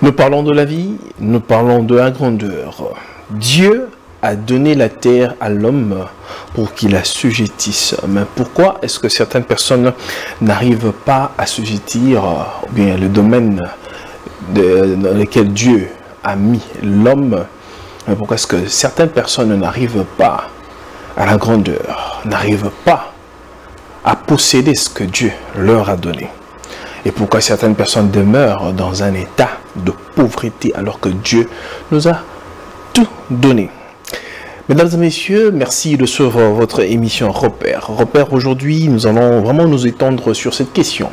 Nous parlons de la vie, nous parlons de la grandeur. Dieu a donné la terre à l'homme pour qu'il assujettisse. Mais pourquoi est-ce que certaines personnes n'arrivent pas à assujettir bien le domaine dans lequel Dieu a mis l'homme? Mais pourquoi est-ce que certaines personnes n'arrivent pas à la grandeur, n'arrivent pas à posséder ce que Dieu leur a donné? Et pourquoi certaines personnes demeurent dans un état de pauvreté alors que Dieu nous a tout donné? Mesdames et messieurs, merci de suivre votre émission Repère. Repère, aujourd'hui, nous allons vraiment nous étendre sur cette question.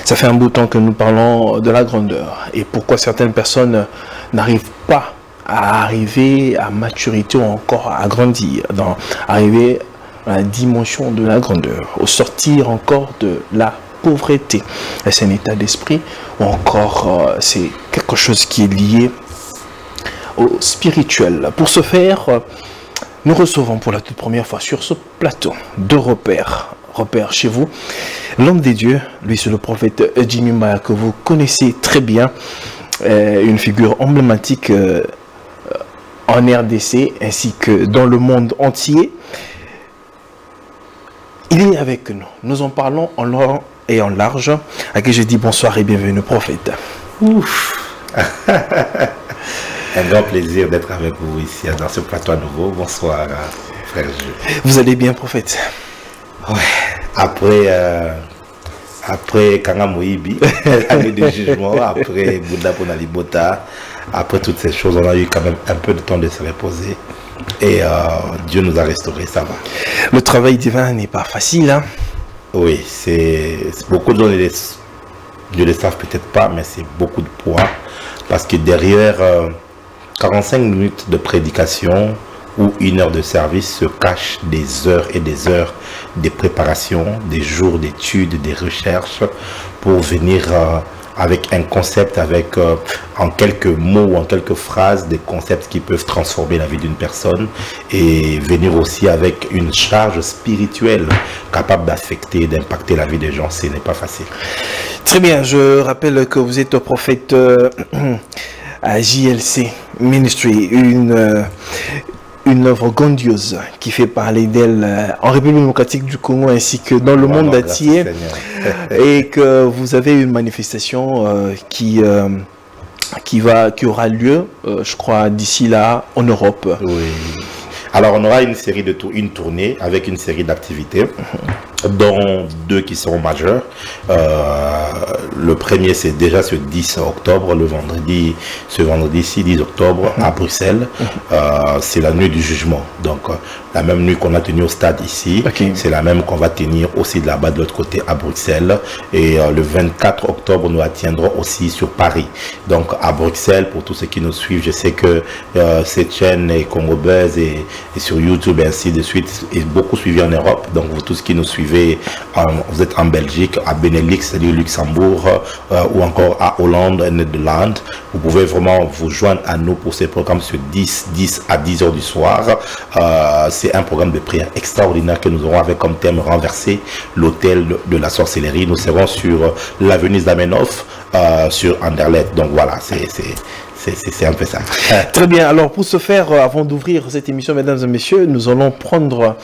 Ça fait un bout de temps que nous parlons de la grandeur. Et pourquoi certaines personnes n'arrivent pas à arriver à maturité ou encore à grandir, arriver à la dimension de la grandeur, au sortir encore de la pauvreté. Est-ce un état d'esprit ou encore c'est quelque chose qui est lié au spirituel? Pour ce faire, nous recevons pour la toute première fois sur ce plateau de Repère chez vous, l'homme des dieux, lui c'est le prophète Jimmy Mbaya que vous connaissez très bien, une figure emblématique en RDC ainsi que dans le monde entier. Il est avec nous. Nous en parlons en long et en large. À qui je dis bonsoir et bienvenue, prophète. Ouf. Un grand plaisir d'être avec vous ici dans ce plateau à nouveau. Bonsoir, frère Jules. Vous allez bien, prophète? Ouais. Après Kanga Moïbi, l'année de jugement, après Bouddha Ponalibota, après toutes ces choses, on a eu quand même un peu de temps de se reposer. Et Dieu nous a restaurés, ça va. Le travail divin n'est pas facile, hein? Oui, c'est beaucoup de gens ne le savent peut-être pas, mais c'est beaucoup de poids. Parce que derrière 45 minutes de prédication ou 1 heure de service se cachent des heures et des heures de préparation, des jours d'études, des recherches pour venir avec un concept, avec en quelques mots ou en quelques phrases, des concepts qui peuvent transformer la vie d'une personne et venir aussi avec une charge spirituelle capable d'affecter, d'impacter la vie des gens. Ce n'est pas facile. Très bien, je rappelle que vous êtes au prophète à JLC Ministry, une œuvre grandiose qui fait parler d'elle en République démocratique du Congo ainsi que dans le monde entier, et que vous avez une manifestation qui aura lieu, je crois, d'ici là en Europe. Oui. Alors on aura une tournée avec une série d'activités, dont 2 qui seront majeures. Le premier, c'est déjà ce 10 octobre, ce vendredi-ci, 10 octobre, à Bruxelles. C'est la nuit du jugement. Donc, la même nuit qu'on a tenue au stade ici, c'est la même qu'on va tenir aussi de là-bas, de l'autre côté, à Bruxelles. Et le 24 octobre, nous la tiendrons aussi sur Paris. Donc, à Bruxelles, pour tous ceux qui nous suivent, je sais que cette chaîne est Congo Buzz et sur YouTube, et ainsi de suite, est beaucoup suivi en Europe. Donc, vous tous qui nous suivez, vous êtes en Belgique, à Benelux, c'est-à-dire Luxembourg, ou encore à Hollande et Netherlands, vous pouvez vraiment vous joindre à nous pour ces programmes sur 10 à 10 heures du soir. C'est un programme de prière extraordinaire que nous aurons avec comme thème renverser l'hôtel de la sorcellerie. Nous serons sur l'avenue Zamenhof, sur Anderlecht. Donc voilà, c'est un peu ça. Très bien. Alors pour ce faire, avant d'ouvrir cette émission, mesdames et messieurs, nous allons prendre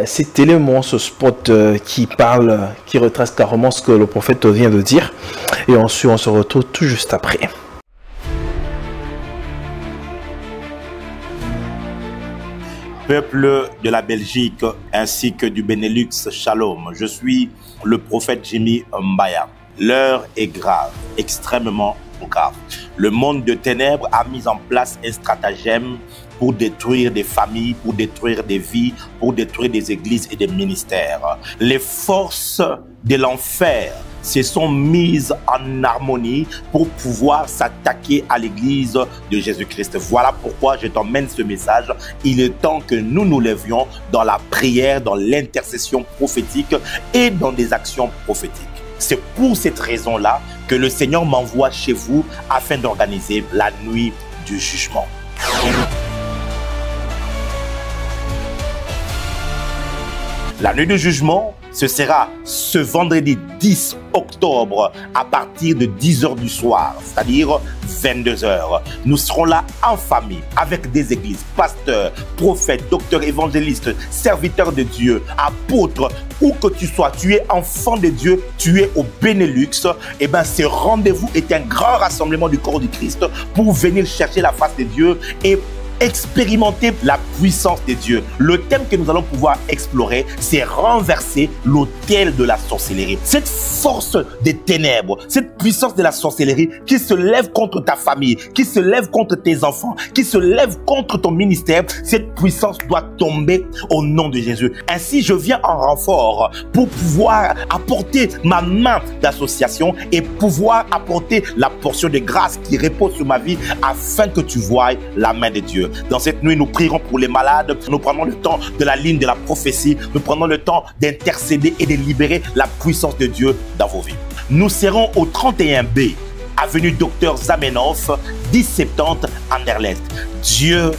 cet élément, ce spot qui retrace carrément ce que le prophète vient de dire. Et ensuite, on se retrouve tout juste après. Peuple de la Belgique ainsi que du Benelux, Shalom. Je suis le prophète Jimmy Mbaya. L'heure est grave, extrêmement grave. Le monde de ténèbres a mis en place un stratagème pour détruire des familles, pour détruire des vies, pour détruire des églises et des ministères. Les forces de l'enfer se sont mises en harmonie pour pouvoir s'attaquer à l'église de Jésus-Christ. Voilà pourquoi je t'emmène ce message. Il est temps que nous nous levions dans la prière, dans l'intercession prophétique et dans des actions prophétiques. C'est pour cette raison-là que le Seigneur m'envoie chez vous afin d'organiser la nuit du jugement. La nuit du jugement Ce sera ce vendredi 10 octobre à partir de 10h du soir, c'est-à-dire 22h. Nous serons là en famille avec des églises, pasteurs, prophètes, docteurs, évangélistes, serviteurs de Dieu, apôtres, où que tu sois, tu es enfant de Dieu, tu es au Benelux. Et bien, ce rendez-vous est un grand rassemblement du corps du Christ pour venir chercher la face de Dieu et expérimenter la puissance de Dieu. Le thème que nous allons pouvoir explorer, c'est renverser l'autel de la sorcellerie. Cette force des ténèbres, cette puissance de la sorcellerie qui se lève contre ta famille, qui se lève contre tes enfants, qui se lève contre ton ministère, cette puissance doit tomber au nom de Jésus. Ainsi, je viens en renfort pour pouvoir apporter ma main d'association et pouvoir apporter la portion de grâce qui repose sur ma vie afin que tu voies la main de Dieu. Dans cette nuit, nous prierons pour les malades. Nous prenons le temps de la ligne de la prophétie. Nous prenons le temps d'intercéder et de libérer la puissance de Dieu dans vos vies. Nous serons au 31B, avenue Docteur Zamenhof, 1070 Anderlecht. Dieu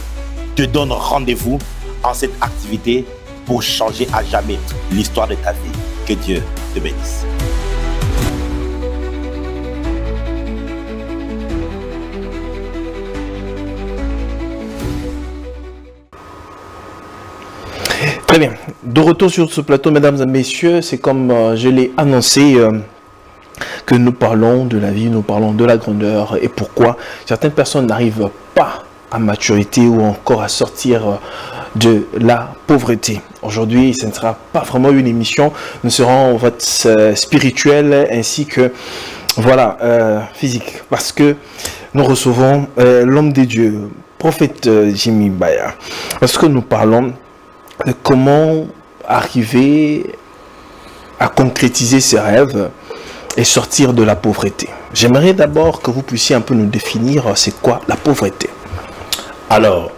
te donne rendez-vous en cette activité pour changer à jamais l'histoire de ta vie. Que Dieu te bénisse. Très bien. De retour sur ce plateau, mesdames et messieurs, c'est comme je l'ai annoncé que nous parlons de la vie, nous parlons de la grandeur et pourquoi certaines personnes n'arrivent pas à maturité ou encore à sortir de la pauvreté. Aujourd'hui, ce ne sera pas vraiment une émission, nous serons en vote spirituel ainsi que voilà, physique, parce que nous recevons l'homme des dieux, prophète Jimmy Mbaya, parce que nous parlons de comment arriver à concrétiser ses rêves et sortir de la pauvreté. J'aimerais d'abord que vous puissiez un peu nous définir c'est quoi la pauvreté. Alors,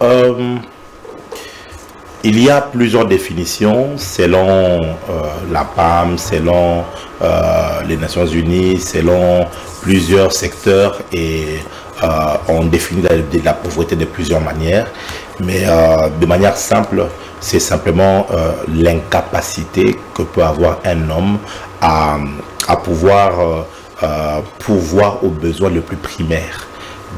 il y a plusieurs définitions selon la PAM, selon les Nations Unies, selon plusieurs secteurs et on définit la pauvreté de plusieurs manières, mais de manière simple, c'est simplement l'incapacité que peut avoir un homme à pouvoir pourvoir aux besoins les plus primaires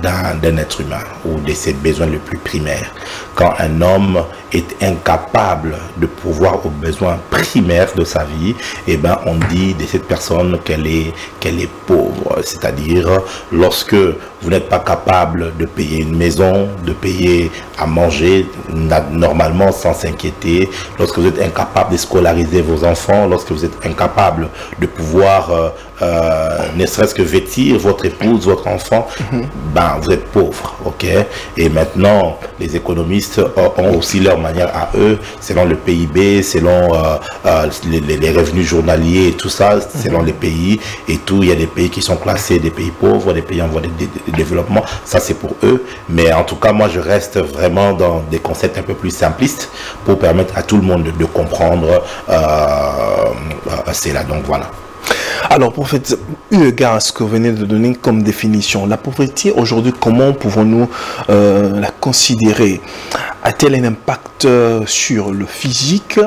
d'un être humain ou de ses besoins les plus primaires. Quand un homme est incapable de pourvoir aux besoins primaires de sa vie, eh ben on dit de cette personne qu'elle est pauvre. C'est-à-dire lorsque vous n'êtes pas capable de payer une maison, de payer à manger normalement sans s'inquiéter, lorsque vous êtes incapable de scolariser vos enfants, lorsque vous êtes incapable de pouvoir ne serait-ce que vêtir votre épouse, votre enfant, ben vous êtes pauvre, ok? Et maintenant, les économistes ont aussi leur manière à eux, selon le PIB, selon les revenus journaliers et tout ça, selon les pays et tout. Il y a des pays qui sont classés des pays pauvres, des pays en voie de développement, ça c'est pour eux. Mais en tout cas, moi je reste vraiment dans des concepts un peu plus simplistes pour permettre à tout le monde de comprendre cela. Donc voilà. Alors, prophète, eu égard à ce que vous venez de donner comme définition, la pauvreté aujourd'hui, comment pouvons-nous la considérer? A-t-elle un impact sur le physique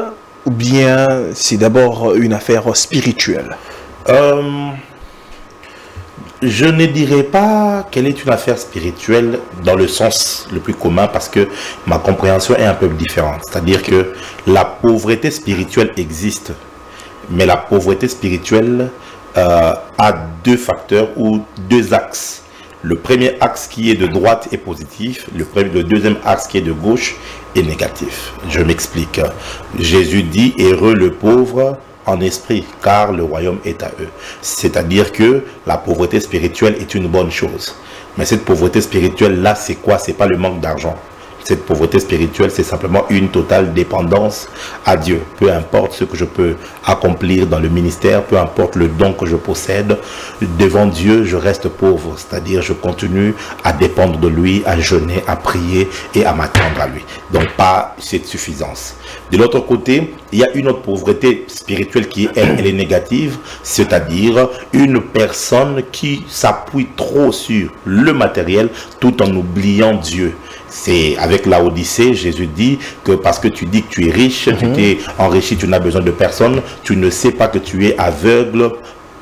ou bien c'est d'abord une affaire spirituelle? Je ne dirais pas qu'elle est une affaire spirituelle dans le sens le plus commun parce que ma compréhension est un peu différente. C'est-à-dire que la pauvreté spirituelle existe, mais la pauvreté spirituelle a deux facteurs ou deux axes. Le premier axe qui est de droite est positif, le deuxième axe qui est de gauche est négatif. Je m'explique. Jésus dit « Heureux le pauvre en esprit, car le royaume est à eux ». C'est-à-dire que la pauvreté spirituelle est une bonne chose. Mais cette pauvreté spirituelle-là, c'est quoi? C'est pas le manque d'argent. Cette pauvreté spirituelle, c'est simplement une totale dépendance à Dieu. Peu importe ce que je peux accomplir dans le ministère, peu importe le don que je possède, devant Dieu, je reste pauvre. C'est-à-dire, je continue à dépendre de lui, à jeûner, à prier et à m'attendre à lui. Donc, pas cette suffisance. De l'autre côté, il y a une autre pauvreté spirituelle qui, elle est négative, c'est-à-dire une personne qui s'appuie trop sur le matériel tout en oubliant Dieu. C'est avec avec Laodicée, Jésus dit que parce que tu dis que tu es riche, tu t'es enrichi, tu n'as besoin de personne, tu ne sais pas que tu es aveugle,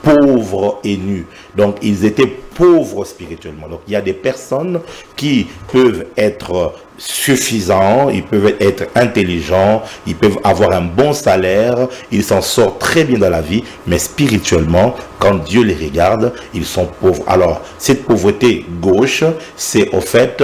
pauvre et nu. Donc ils étaient pauvres spirituellement. Donc il y a des personnes qui peuvent être suffisants, ils peuvent être intelligents, ils peuvent avoir un bon salaire, ils s'en sortent très bien dans la vie, mais spirituellement, quand Dieu les regarde, ils sont pauvres. Alors, cette pauvreté gauche, c'est au fait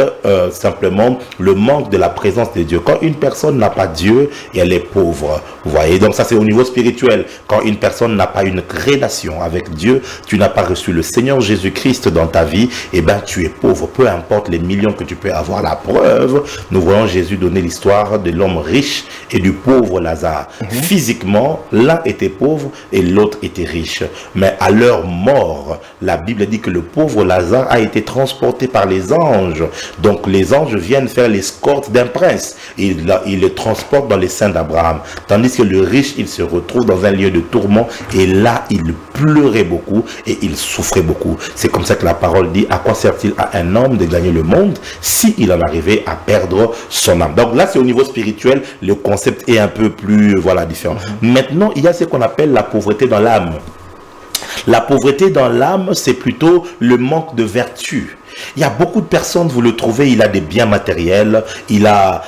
simplement le manque de la présence de Dieu. Quand une personne n'a pas Dieu, elle est pauvre. Vous voyez, donc ça c'est au niveau spirituel. Quand une personne n'a pas une relation avec Dieu, tu n'as pas reçu le Seigneur Jésus-Christ dans ta vie, et ben tu es pauvre. Peu importe les millions que tu peux avoir, la preuve, nous voyons Jésus donner l'histoire de l'homme riche et du pauvre Lazare. Physiquement, l'un était pauvre et l'autre était riche. Mais à leur mort, la Bible dit que le pauvre Lazare a été transporté par les anges. Donc les anges viennent faire l'escorte d'un prince. Ils le transportent dans les seins d'Abraham. Tandis que le riche, il se retrouve dans un lieu de tourment et là, il pleurait beaucoup et il souffrait beaucoup. C'est comme ça que la parole dit, à quoi sert-il à un homme de gagner le monde si il en arrivait à perdre son âme? Donc là, c'est au niveau spirituel, le concept est un peu plus différent. Maintenant, il y a ce qu'on appelle la pauvreté dans l'âme. La pauvreté dans l'âme, c'est plutôt le manque de vertu. Il y a beaucoup de personnes, vous le trouvez, il a des biens matériels, il a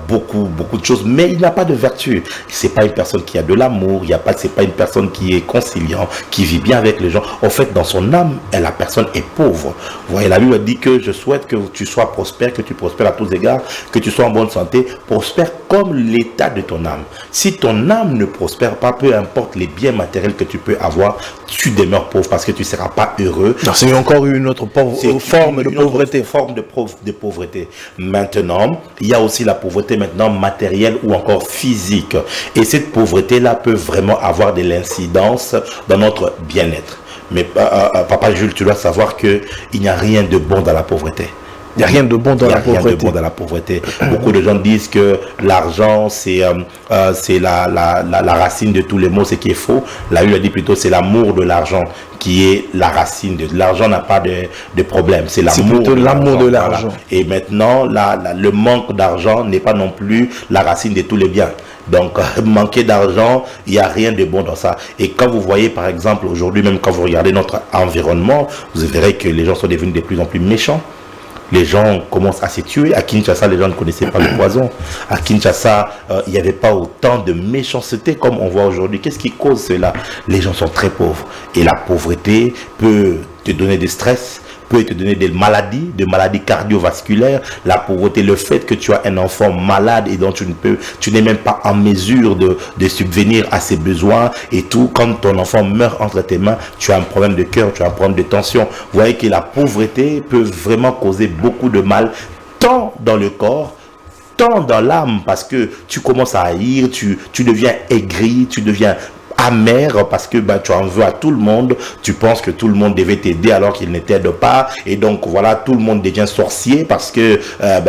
beaucoup de choses, mais il n'a pas de vertu. C'est pas une personne qui a de l'amour, c'est pas une personne qui est conciliant, qui vit bien avec les gens. En fait, dans son âme, la personne est pauvre. Vous voyez, la Bible dit que je souhaite que tu sois prospère, que tu prospères à tous égards, que tu sois en bonne santé, prospère comme l'état de ton âme. Si ton âme ne prospère pas, peu importe les biens matériels que tu peux avoir, tu demeures pauvre parce que tu ne seras pas heureux. C'est encore une autre forme de pauvreté. Forme de pauvreté. Maintenant, il y a aussi la pauvreté maintenant matérielle ou encore physique. Et cette pauvreté-là peut vraiment avoir de l'incidence dans notre bien-être. Mais Papa Jules, tu dois savoir qu'il n'y a rien de bon dans la pauvreté. Il n'y a rien de bon dans la pauvreté. Beaucoup de gens disent que l'argent, c'est la racine de tous les maux, ce qui est faux. La Bible dit plutôt c'est l'amour de l'argent qui est la racine de l'argent. N'a pas de problème. C'est l'amour de l'argent. Voilà. Et maintenant, le manque d'argent n'est pas non plus la racine de tous les biens. Donc, manquer d'argent, il n'y a rien de bon dans ça. Et quand vous voyez, par exemple, aujourd'hui, même quand vous regardez notre environnement, vous verrez que les gens sont devenus de plus en plus méchants. Les gens commencent à se tuer. À Kinshasa, les gens ne connaissaient pas le poison. À Kinshasa, il n'y avait pas autant de méchanceté comme on voit aujourd'hui. Qu'est-ce qui cause cela? Les gens sont très pauvres. Et la pauvreté peut te donner du stress, peut te donner des maladies cardiovasculaires. La pauvreté, le fait que tu as un enfant malade et dont tu n'es même pas en mesure de subvenir à ses besoins et tout. Quand ton enfant meurt entre tes mains, tu as un problème de cœur, tu as un problème de tension. Vous voyez que la pauvreté peut vraiment causer beaucoup de mal, tant dans le corps, tant dans l'âme, parce que tu commences à haïr, tu deviens aigri, tu deviens amer parce que tu en veux à tout le monde, tu penses que tout le monde devait t'aider alors qu'il ne t'aide pas, et donc voilà, tout le monde devient sorcier parce que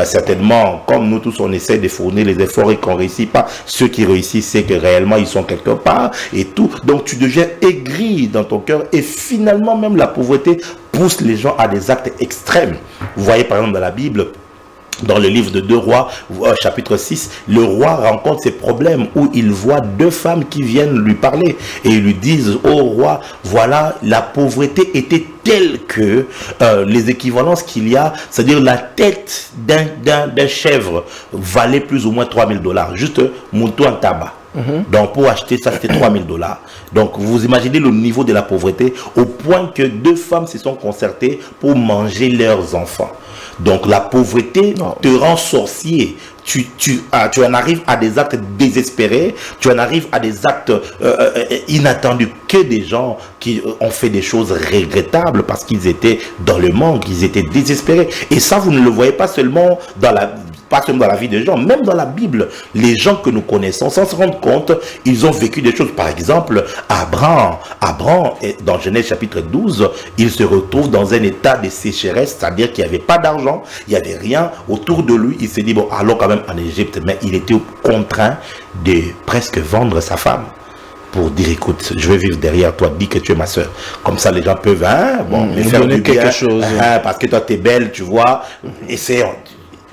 certainement, comme nous tous on essaie de fournir les efforts et qu'on ne réussit pas, ceux qui réussissent c'est que réellement ils sont quelque part et tout, donc tu deviens aigri dans ton cœur et finalement même la pauvreté pousse les gens à des actes extrêmes. Vous voyez par exemple dans la Bible, dans le livre de 2 Rois, chapitre 6, le roi rencontre ces problèmes où il voit 2 femmes qui viennent lui parler et ils lui disent: « Oh roi, voilà, la pauvreté était telle que les équivalences qu'il y a, c'est-à-dire la tête d'un chèvre valait plus ou moins $3000, juste mouton en tabac. » Donc pour acheter ça, c'était $3000. Donc vous imaginez le niveau de la pauvreté au point que 2 femmes se sont concertées pour manger leurs enfants. Donc la pauvreté te rend sorcier. Tu en arrives à des actes désespérés, tu en arrives à des actes inattendus, que des gens qui ont fait des choses regrettables parce qu'ils étaient dans le manque, ils étaient désespérés. Et ça, vous ne le voyez pas seulement dans la vie des gens, même dans la Bible, les gens que nous connaissons, sans se rendre compte, ils ont vécu des choses. Par exemple, Abraham, dans Genèse chapitre 12, il se retrouve dans un état de sécheresse, c'est-à-dire qu'il n'y avait pas d'argent, il n'y avait rien autour de lui. Il s'est dit, bon, allons quand même en Égypte, mais il était contraint de presque vendre sa femme pour dire, écoute, je vais vivre derrière toi, dis que tu es ma soeur. Comme ça, les gens peuvent me faire du bien, quelque chose. Parce que toi, tu es belle, tu vois.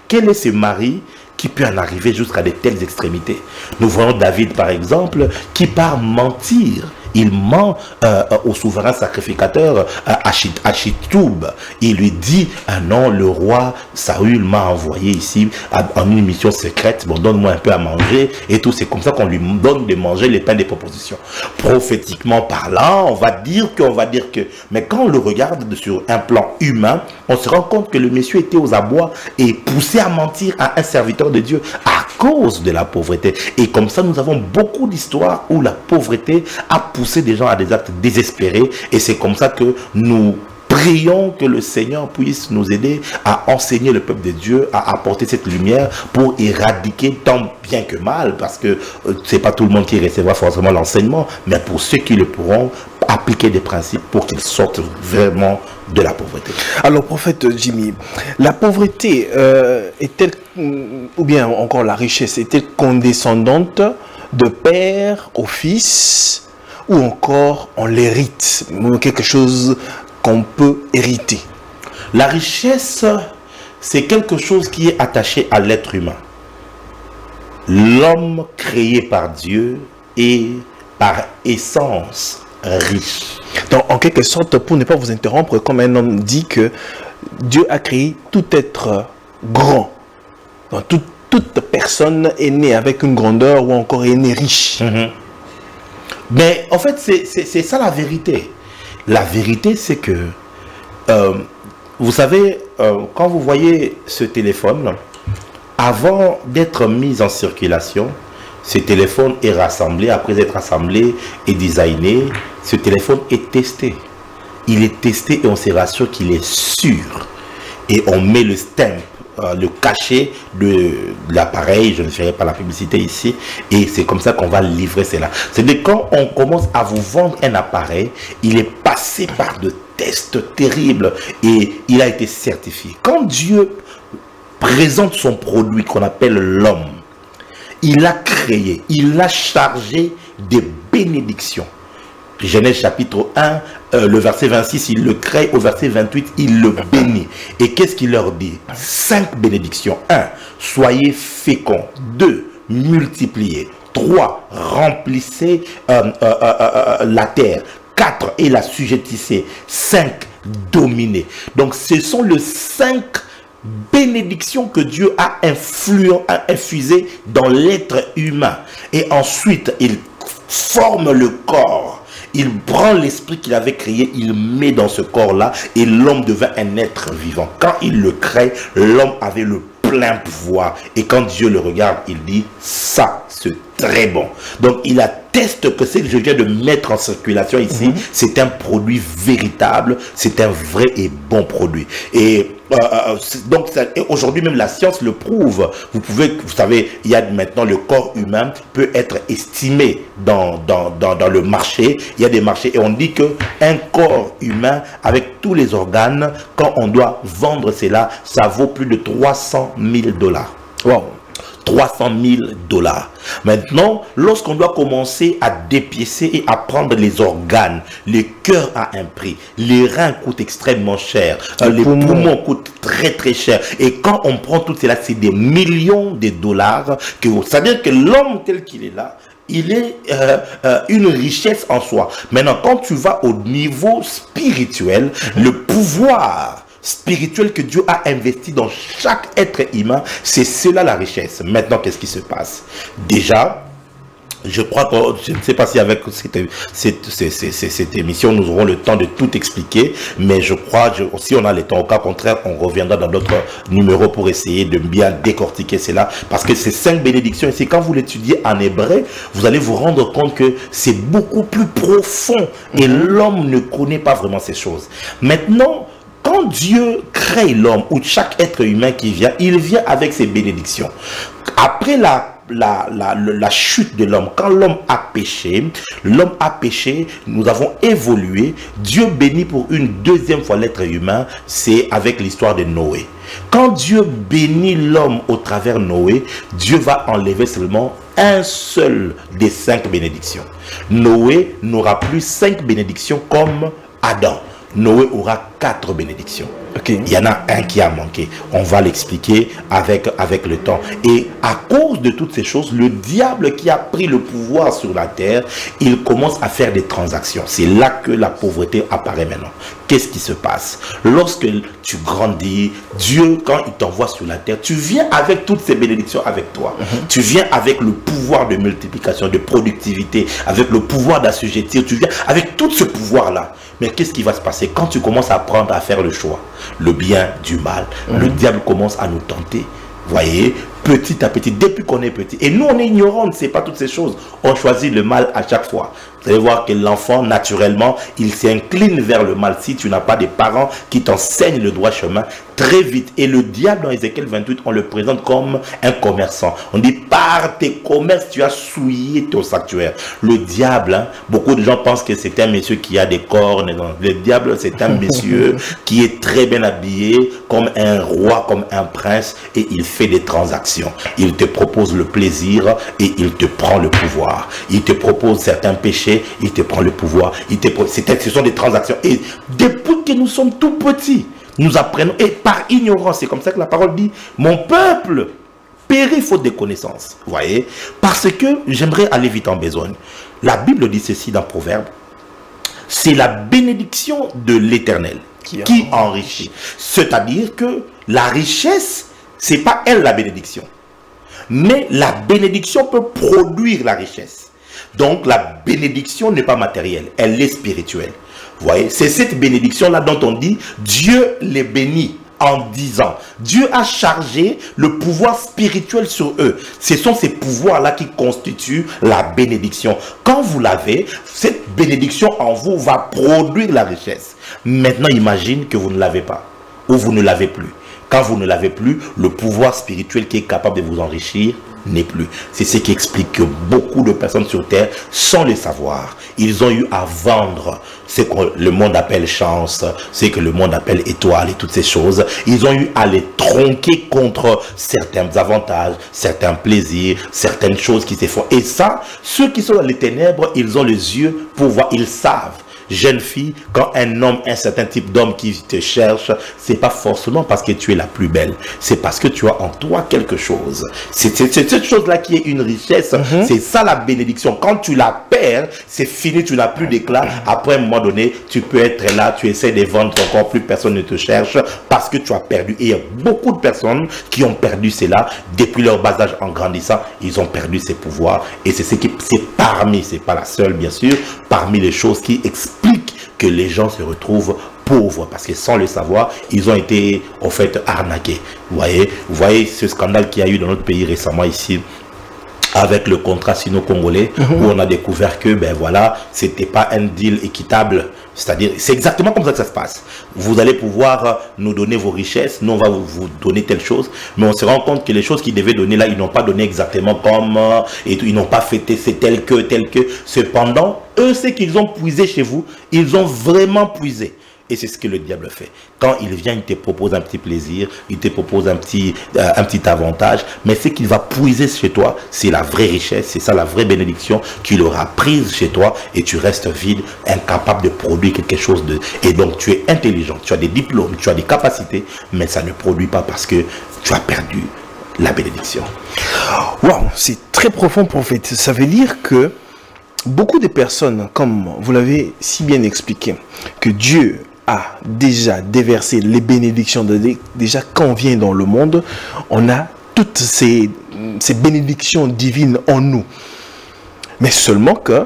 Quel est ce mari qui peut en arriver jusqu'à de telles extrémités? Nous voyons David, par exemple, qui part mentir. Il ment au souverain sacrificateur Achitoub. Il lui dit, ah non, le roi Saül m'a envoyé ici en une mission secrète, bon, donne-moi un peu à manger et tout. C'est comme ça qu'on lui donne de manger les pains des propositions. Prophétiquement parlant, on va dire que, mais quand on le regarde sur un plan humain, on se rend compte que le monsieur était aux abois et poussé à mentir à un serviteur de Dieu à cause de la pauvreté. Et comme ça, nous avons beaucoup d'histoires où la pauvreté a poussé des gens à des actes désespérés, et c'est comme ça que nous prions que le Seigneur puisse nous aider à enseigner le peuple de Dieu, à apporter cette lumière pour éradiquer tant bien que mal, parce que c'est pas tout le monde qui recevra forcément l'enseignement, mais pour ceux qui le pourront, appliquer des principes pour qu'ils sortent vraiment de la pauvreté. Alors, prophète Jimmy, la pauvreté est-elle, ou bien encore la richesse, est-elle condescendante de père au fils, ou encore on l'hérite, quelque chose qu'on peut hériter? La richesse, c'est quelque chose qui est attaché à l'être humain. L'homme créé par Dieu est par essence riche. Donc, en quelque sorte, pour ne pas vous interrompre, comme un homme dit que Dieu a créé tout être grand. Donc, toute personne est née avec une grandeur ou encore est née riche. Mais en fait, c'est ça la vérité. La vérité, c'est que, vous savez, quand vous voyez ce téléphone, avant d'être mis en circulation, ce téléphone est rassemblé, après être assemblé et designé, ce téléphone est testé. Il est testé et on se rassure qu'il est sûr. Et on met le stamp, le cachet de l'appareil, je ne ferai pas la publicité ici, et c'est comme ça qu'on va livrer cela. C'est-à-dire quand on commence à vous vendre un appareil, il est passé par de tests terribles et il a été certifié. Quand Dieu présente son produit qu'on appelle l'homme, il l'a créé, il l'a chargé de bénédictions. Genèse chapitre 1, le verset 26, il le crée, au verset 28, il le bénit. Et qu'est-ce qu'il leur dit? 5 bénédictions. 1, soyez féconds. 2, multipliez. 3, remplissez la terre. 4, et la sujettissez. 5, dominez. Donc ce sont les 5 bénédictions que Dieu a infusées dans l'être humain. Et ensuite, il forme le corps. Il prend l'esprit qu'il avait créé, il met dans ce corps-là et l'homme devint un être vivant. Quand il le crée, l'homme avait le plein pouvoir. Et quand Dieu le regarde, il dit, ça, c'est très bon. Donc, il atteste que ce que je viens de mettre en circulation ici, c'est un produit véritable, c'est un vrai et bon produit. Et donc, aujourd'hui même, la science le prouve. Vous savez, il y a maintenant le corps humain peut être estimé dans le marché. Il y a des marchés et on dit qu'un corps humain avec tous les organes, quand on doit vendre cela, ça vaut plus de 300 000 $. Wow. 300 000 $. Maintenant, lorsqu'on doit commencer à dépiécer et à prendre les organes, le cœur a un prix, les reins coûtent extrêmement cher, les poumons coûtent très très cher. Et quand on prend tout cela, c'est des millions de dollars. C'est-à-dire que l'homme tel qu'il est là, il est une richesse en soi. Maintenant, quand tu vas au niveau spirituel, le pouvoir spirituel que Dieu a investi dans chaque être humain, c'est cela la richesse. Maintenant, qu'est-ce qui se passe? Déjà, je crois que, je ne sais pas si avec cette émission, nous aurons le temps de tout expliquer, mais je crois, si on a le temps, au cas contraire, on reviendra dans d'autres numéros pour essayer de bien décortiquer cela, parce que ces 5 bénédictions ici, quand vous l'étudiez en hébreu, vous allez vous rendre compte que c'est beaucoup plus profond, et l'homme ne connaît pas vraiment ces choses. Maintenant, quand Dieu crée l'homme, ou chaque être humain qui vient, il vient avec ses bénédictions. Après la chute de l'homme, quand l'homme a péché, nous avons évolué. Dieu bénit pour une deuxième fois l'être humain, c'est avec l'histoire de Noé. Quand Dieu bénit l'homme au travers Noé, Dieu va enlever seulement un seul des 5 bénédictions. Noé n'aura plus 5 bénédictions comme Adam. Noé aura 4 bénédictions. Okay. Il y en a un qui a manqué. On va l'expliquer avec le temps. Et à cause de toutes ces choses, le diable qui a pris le pouvoir sur la terre, il commence à faire des transactions. C'est là que la pauvreté apparaît maintenant. Qu'est-ce qui se passe? Lorsque tu grandis, Dieu, quand il t'envoie sur la terre, tu viens avec toutes ces bénédictions avec toi. Tu viens avec le pouvoir de multiplication, de productivité, avec le pouvoir d'assujettir. Tu viens avec tout ce pouvoir-là. Mais qu'est-ce qui va se passer quand tu commences à apprendre à faire le choix, le bien du mal? Le diable commence à nous tenter. Voyez, petit à petit, depuis qu'on est petit. Et nous, on est ignorants, on ne sait pas toutes ces choses. On choisit le mal à chaque fois. Vous allez voir que l'enfant, naturellement, il s'incline vers le mal. Si tu n'as pas des parents qui t'enseignent le droit chemin, très vite. Et le diable, dans Ézéchiel 28, on le présente comme un commerçant. On dit, par tes commerces, tu as souillé ton sanctuaire. Le diable, hein, beaucoup de gens pensent que c'est un monsieur qui a des cornes. Le diable, c'est un monsieur qui est très bien habillé, comme un roi, comme un prince, et il fait des transactions. Il te propose le plaisir et il te prend le pouvoir. Il te propose certains péchés, il te prend le pouvoir. Ce sont des transactions. Et depuis que nous sommes tout petits, nous apprenons, et par ignorance, c'est comme ça que la parole dit, mon peuple périt faute de connaissances. Vous voyez? Parce que j'aimerais aller vite en besogne. La Bible dit ceci dans Proverbe, c'est la bénédiction de l'Éternel qui enrichit. C'est-à-dire que la richesse, c'est pas elle la bénédiction. Mais la bénédiction peut produire la richesse. Donc la bénédiction n'est pas matérielle, elle est spirituelle. Vous voyez, c'est cette bénédiction-là dont on dit Dieu les bénit en disant. Dieu a chargé le pouvoir spirituel sur eux. Ce sont ces pouvoirs-là qui constituent la bénédiction. Quand vous l'avez, cette bénédiction en vous va produire la richesse. Maintenant, imagine que vous ne l'avez pas ou vous ne l'avez plus. Quand vous ne l'avez plus, le pouvoir spirituel qui est capable de vous enrichir n'est plus. C'est ce qui explique que beaucoup de personnes sur terre, sans le savoir, ils ont eu à vendre ce que le monde appelle chance, ce que le monde appelle étoile et toutes ces choses. Ils ont eu à les tronquer contre certains avantages, certains plaisirs, certaines choses qui se font. Et ça, ceux qui sont dans les ténèbres, ils ont les yeux pour voir, ils savent. Jeune fille, quand un homme, un certain type d'homme qui te cherche, c'est pas forcément parce que tu es la plus belle, c'est parce que tu as en toi quelque chose. C'est cette chose-là qui est une richesse, c'est ça la bénédiction. Quand tu la perds, c'est fini, tu n'as plus d'éclat. Après un moment donné, tu peux être là, tu essaies de vendre encore plus, personne ne te cherche parce que tu as perdu. Et il y a beaucoup de personnes qui ont perdu cela depuis leur bas âge en grandissant, ils ont perdu ces pouvoirs. Et c'est ce qui, c'est parmi, c'est pas la seule bien sûr, parmi les choses qui expliquent que les gens se retrouvent pauvres parce que sans le savoir, ils ont été en fait arnaqués. Vous voyez ce scandale qu'il y a eu dans notre pays récemment ici avec le contrat sino-congolais où on a découvert que ben voilà, c'était pas un deal équitable. C'est-à-dire, c'est exactement comme ça que ça se passe. Vous allez pouvoir nous donner vos richesses, nous on va vous donner telle chose, mais on se rend compte que les choses qu'ils devaient donner là, ils n'ont pas donné exactement comme, et ils n'ont pas fêté, c'est tel que. Cependant, eux, ce qu'ils ont puisé chez vous, ils ont vraiment puisé. Et c'est ce que le diable fait. Quand il vient, il te propose un petit plaisir, il te propose un petit avantage, mais ce qu'il va puiser chez toi, c'est la vraie richesse, c'est ça la vraie bénédiction qu'il aura prise chez toi et tu restes vide, incapable de produire quelque chose de... Et donc tu es intelligent, tu as des diplômes, tu as des capacités, mais ça ne produit pas parce que tu as perdu la bénédiction. Waouh, c'est très profond, prophète. Ça veut dire que beaucoup de personnes, comme vous l'avez si bien expliqué, que Dieu a déjà déversé les bénédictions. Déjà, quand on vient dans le monde, on a toutes ces bénédictions divines en nous. Mais seulement que,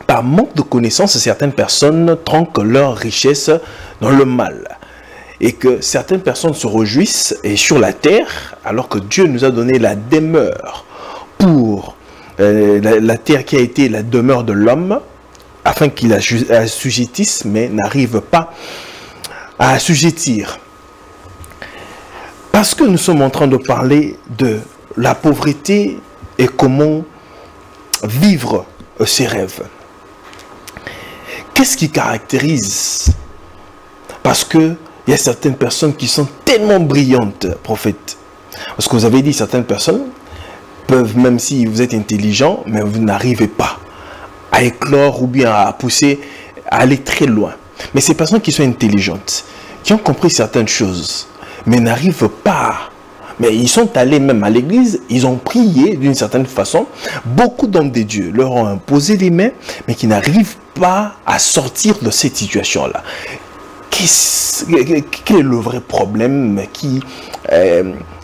par manque de connaissances, certaines personnes tronquent leur richesse dans le mal. Et que certaines personnes se réjouissent et sur la terre, alors que Dieu nous a donné la demeure pour la terre qui a été la demeure de l'homme, afin qu'il assujettisse, mais n'arrive pas à assujettir. Parce que nous sommes en train de parler de la pauvreté et comment vivre ses rêves. Qu'est-ce qui caractérise? Parce qu'il y a certaines personnes qui sont tellement brillantes, prophète. Parce que vous avez dit, certaines personnes peuvent, même si vous êtes intelligent, mais vous n'arrivez pas à éclore ou bien à pousser, à aller très loin. Mais ces personnes qui sont intelligentes, qui ont compris certaines choses, mais n'arrivent pas. Mais ils sont allés même à l'église, ils ont prié d'une certaine façon. Beaucoup d'hommes de Dieu leur ont imposé les mains, mais qui n'arrivent pas à sortir de cette situation-là. Quel est le vrai problème qui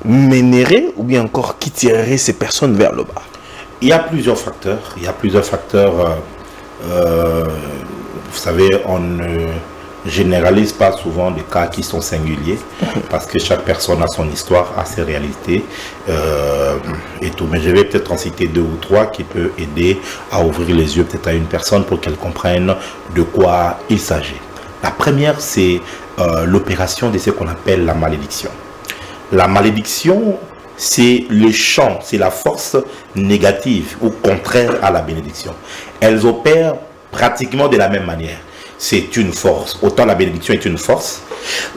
mènerait ou bien encore qui tirerait ces personnes vers le bas? Il y a plusieurs facteurs. Vous savez, on ne généralise pas souvent des cas qui sont singuliers parce que chaque personne a son histoire, a ses réalités et tout. Mais je vais peut-être en citer 2 ou 3 qui peuvent aider à ouvrir les yeux peut-être à une personne pour qu'elle comprenne de quoi il s'agit. La première, c'est l'opération de ce qu'on appelle la malédiction. La malédiction, c'est le champ, c'est la force négative ou contraire à la bénédiction. Elles opèrent pratiquement de la même manière. C'est une force. Autant la bénédiction est une force,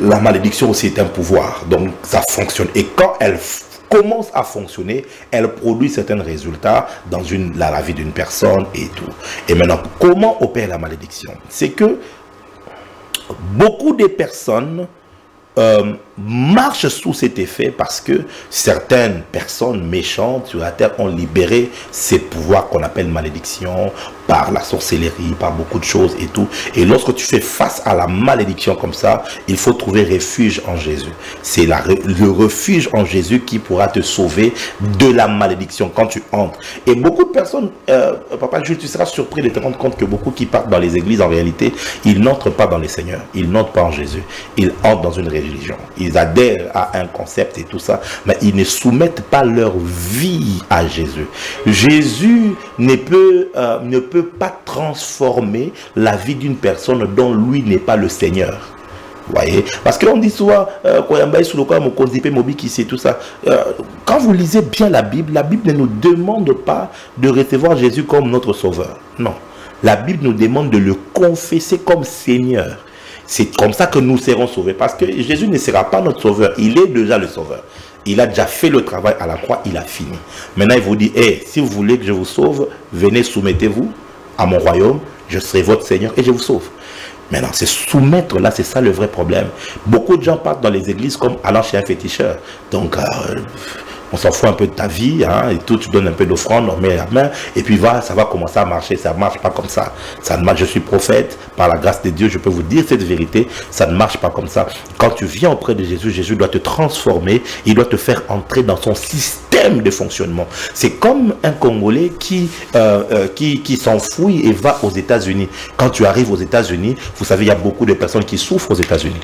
la malédiction aussi est un pouvoir. Donc ça fonctionne. Et quand elle commence à fonctionner, elle produit certains résultats dans la vie d'une personne et tout. Et maintenant, comment opère la malédiction? C'est que beaucoup de personnes marchent sous cet effet parce que certaines personnes méchantes sur la terre ont libéré ces pouvoirs qu'on appelle malédiction par la sorcellerie, par beaucoup de choses et tout. Et lorsque tu fais face à la malédiction comme ça, il faut trouver refuge en Jésus. C'est le refuge en Jésus qui pourra te sauver de la malédiction quand tu entres. Et beaucoup de personnes, Papa Jules, tu seras surpris de te rendre compte que beaucoup qui partent dans les églises, en réalité, ils n'entrent pas dans les seigneurs, ils n'entrent pas en Jésus, ils entrent dans une religion. Ils adhèrent à un concept et tout ça, mais ils ne soumettent pas leur vie à Jésus. Jésus ne peut pas transformer la vie d'une personne dont lui n'est pas le Seigneur. Vous voyez? Parce qu'on dit souvent, tout ça. Quand vous lisez bien la Bible ne nous demande pas de recevoir Jésus comme notre sauveur. Non. La Bible nous demande de le confesser comme Seigneur. C'est comme ça que nous serons sauvés. Parce que Jésus ne sera pas notre sauveur. Il est déjà le sauveur. Il a déjà fait le travail à la croix. Il a fini. Maintenant, il vous dit, hey, si vous voulez que je vous sauve, venez, soumettez-vous à mon royaume. Je serai votre Seigneur et je vous sauve. Maintenant, c'est soumettre là, c'est ça le vrai problème. Beaucoup de gens partent dans les églises comme allant chez un féticheur. Donc, on s'en fout un peu de ta vie, hein, et tout, tu donnes un peu d'offrande, on met la main, et puis ça va commencer à marcher. Ça ne marche pas comme ça. Ça ne marche, je suis prophète, par la grâce de Dieu, je peux vous dire cette vérité, ça ne marche pas comme ça. Quand tu viens auprès de Jésus, Jésus doit te transformer, il doit te faire entrer dans son système de fonctionnement. C'est comme un Congolais qui s'enfuit et va aux États-Unis. Quand tu arrives aux États-Unis, vous savez, il y a beaucoup de personnes qui souffrent aux États-Unis.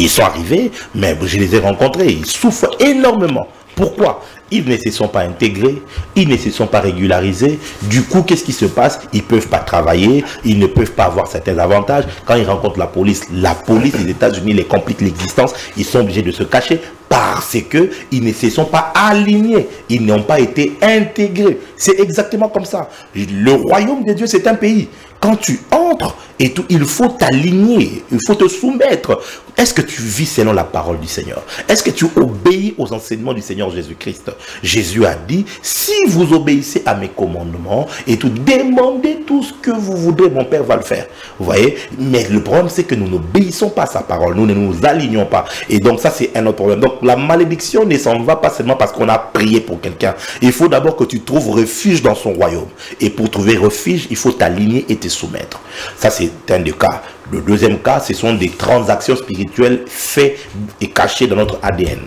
Ils sont arrivés, mais je les ai rencontrés, ils souffrent énormément. Pourquoi? Ils ne se sont pas intégrés, ils ne se sont pas régularisés. Du coup, qu'est-ce qui se passe? Ils ne peuvent pas travailler, ils ne peuvent pas avoir certains avantages. Quand ils rencontrent la police des États-Unis les complique l'existence. Ils sont obligés de se cacher parce qu'ils ne se sont pas alignés. Ils n'ont pas été intégrés. C'est exactement comme ça. Le royaume de Dieu, c'est un pays. Quand tu entres, et tout, il faut t'aligner, il faut te soumettre. Est-ce que tu vis selon la parole du Seigneur? Est-ce que tu obéis aux enseignements du Seigneur Jésus-Christ? Jésus a dit, si vous obéissez à mes commandements et tout, demandez tout ce que vous voudrez, mon Père va le faire. Vous voyez? Mais le problème, c'est que nous n'obéissons pas à sa parole, nous ne nous alignons pas. Et donc ça, c'est un autre problème. Donc la malédiction ne s'en va pas seulement parce qu'on a prié pour quelqu'un. Il faut d'abord que tu trouves refuge dans son royaume. Et pour trouver refuge, il faut t'aligner et te soumettre. Ça, c'est un des cas. Le deuxième cas, ce sont des transactions spirituelles faites et cachées dans notre ADN.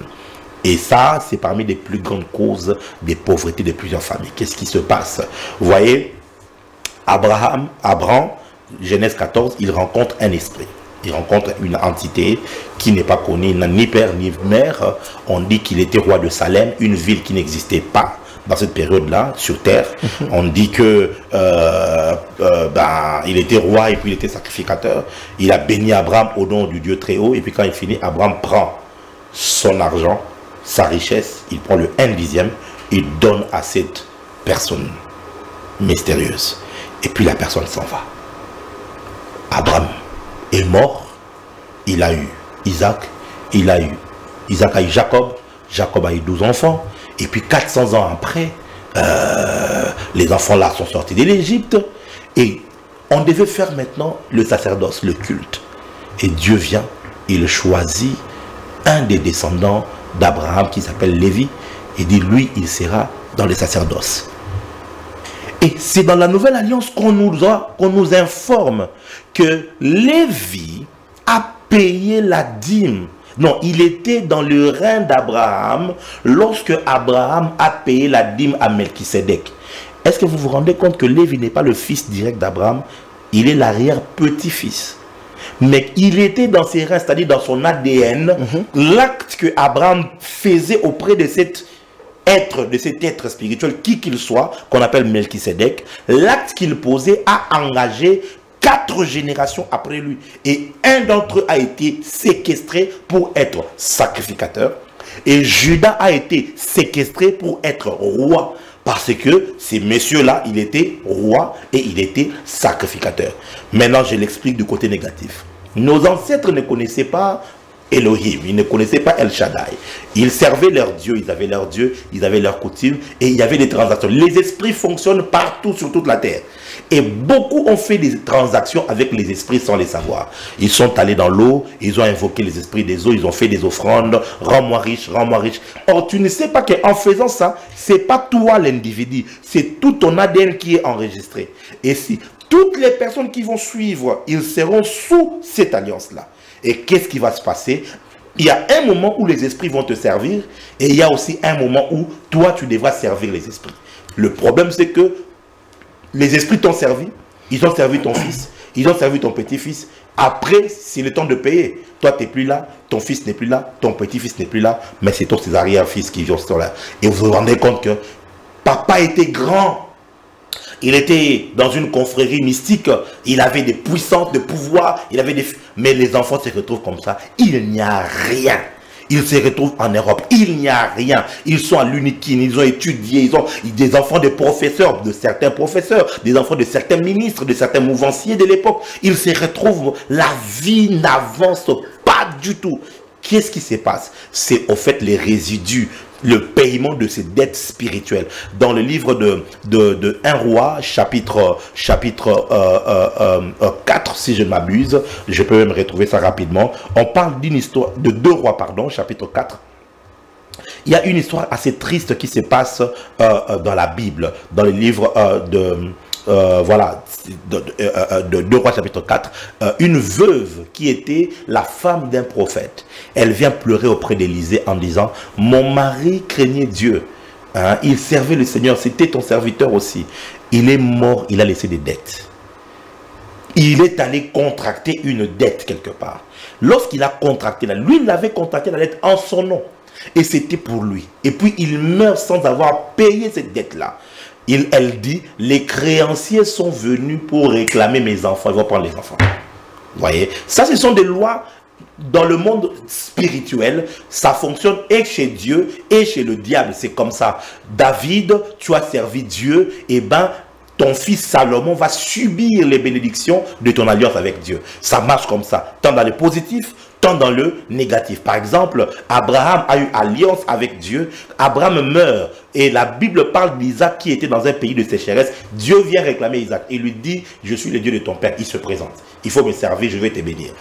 Et ça, c'est parmi les plus grandes causes des pauvretés de plusieurs familles. Qu'est-ce qui se passe? Vous voyez, Abraham, Genèse 14, il rencontre un esprit. Il rencontre une entité qui n'est pas connue, ni père ni mère. On dit qu'il était roi de Salem, une ville qui n'existait pas dans cette période-là, sur terre. On dit que il était roi et puis il était sacrificateur. Il a béni Abraham au nom du Dieu très haut. Et puis quand il finit, Abraham prend son argent, sa richesse, il prend le 1/10, il donne à cette personne mystérieuse. Et puis la personne s'en va. Abraham est mort. Il a eu Isaac. Isaac a eu Jacob. Jacob a eu 12 enfants. Et puis 400 ans après, les enfants là sont sortis de l'Égypte. Et On devait faire maintenant le sacerdoce, le culte. Et Dieu vient, il choisit un des descendants d'Abraham qui s'appelle Lévi. Et dit, lui, il sera dans le sacerdoce. Et c'est dans la nouvelle alliance qu'on nous informe que Lévi a payé la dîme. Non, il était dans le règne d'Abraham lorsque Abraham a payé la dîme à Melchisédek. Est-ce que vous vous rendez compte que Lévi n'est pas le fils direct d'Abraham? Il est l'arrière-petit-fils. Mais il était dans ses reins, c'est-à-dire dans son ADN, l'acte que Abraham faisait auprès de cet être spirituel, qui qu'il soit, qu'on appelle Melchisédek, l'acte qu'il posait a engagé 4 générations après lui. Et un d'entre eux a été séquestré pour être sacrificateur. Et Judas a été séquestré pour être roi. Parce que ces messieurs-là, il était roi et il était sacrificateur. Maintenant, je l'explique du côté négatif. Nos ancêtres ne connaissaient pas Elohim, ils ne connaissaient pas El Shaddai. Ils servaient leur Dieu, ils avaient leur Dieu, ils avaient leurs coutumes et il y avait des transactions. Les esprits fonctionnent partout sur toute la terre. Et beaucoup ont fait des transactions avec les esprits sans les savoir. Ils sont allés dans l'eau, ils ont invoqué les esprits des eaux, ils ont fait des offrandes, rends-moi riche, rends-moi riche. Or, tu ne sais pas qu'en faisant ça, c'est pas toi l'individu, c'est tout ton ADN qui est enregistré. Et si toutes les personnes qui vont suivre, ils seront sous cette alliance-là. Et qu'est-ce qui va se passer? Il y a un moment où les esprits vont te servir et il y a aussi un moment où toi, tu devras servir les esprits. Le problème, c'est que les esprits t'ont servi, ils ont servi ton fils, ils ont servi ton petit-fils. Après, c'est le temps de payer. Toi, tu n'es plus là, ton fils n'est plus là, ton petit-fils n'est plus là, mais c'est tous tes arrière-fils qui sont là. Et vous vous rendez compte que papa était grand. Il était dans une confrérie mystique, il avait des puissances, des pouvoirs, mais les enfants se retrouvent comme ça. Il n'y a rien. Ils se retrouvent en Europe, il n'y a rien. Ils sont à l'Unikin, ils ont étudié, ils ont des enfants de professeurs, de certains professeurs, des enfants de certains ministres, de certains mouvanciers de l'époque. Ils se retrouvent, la vie n'avance pas du tout. Qu'est-ce qui se passe? C'est au fait les résidus, le paiement de ces dettes spirituelles. Dans le livre de 1 roi, chapitre 4, si je ne m'abuse, je peux même retrouver ça rapidement. On parle d'une histoire, de 2 rois, pardon, chapitre 4. Il y a une histoire assez triste qui se passe dans la Bible, dans le livre de 2 rois chapitre 4, une veuve qui était la femme d'un prophète. Elle vient pleurer auprès d'Élisée en disant, mon mari craignait Dieu, hein, il servait le Seigneur, c'était ton serviteur aussi. Il est mort, il a laissé des dettes. Il est allé contracter une dette quelque part. Lorsqu'il a contracté, lui il avait contracté la dette en son nom. Et c'était pour lui. Et puis il meurt sans avoir payé cette dette-là. Elle dit, les créanciers sont venus pour réclamer mes enfants. Ils vont prendre les enfants. Vous voyez, ça ce sont des lois dans le monde spirituel. Ça fonctionne et chez Dieu et chez le diable. C'est comme ça. David, tu as servi Dieu. Et ben, ton fils Salomon va subir les bénédictions de ton alliance avec Dieu. Ça marche comme ça. Tant dans le positif, tant dans le négatif. Par exemple, Abraham a eu alliance avec Dieu. Abraham meurt. Et la Bible parle d'Isaac qui était dans un pays de sécheresse. Dieu vient réclamer Isaac. Et lui dit, je suis le Dieu de ton père. Il se présente. Il faut me servir, je vais te bénir.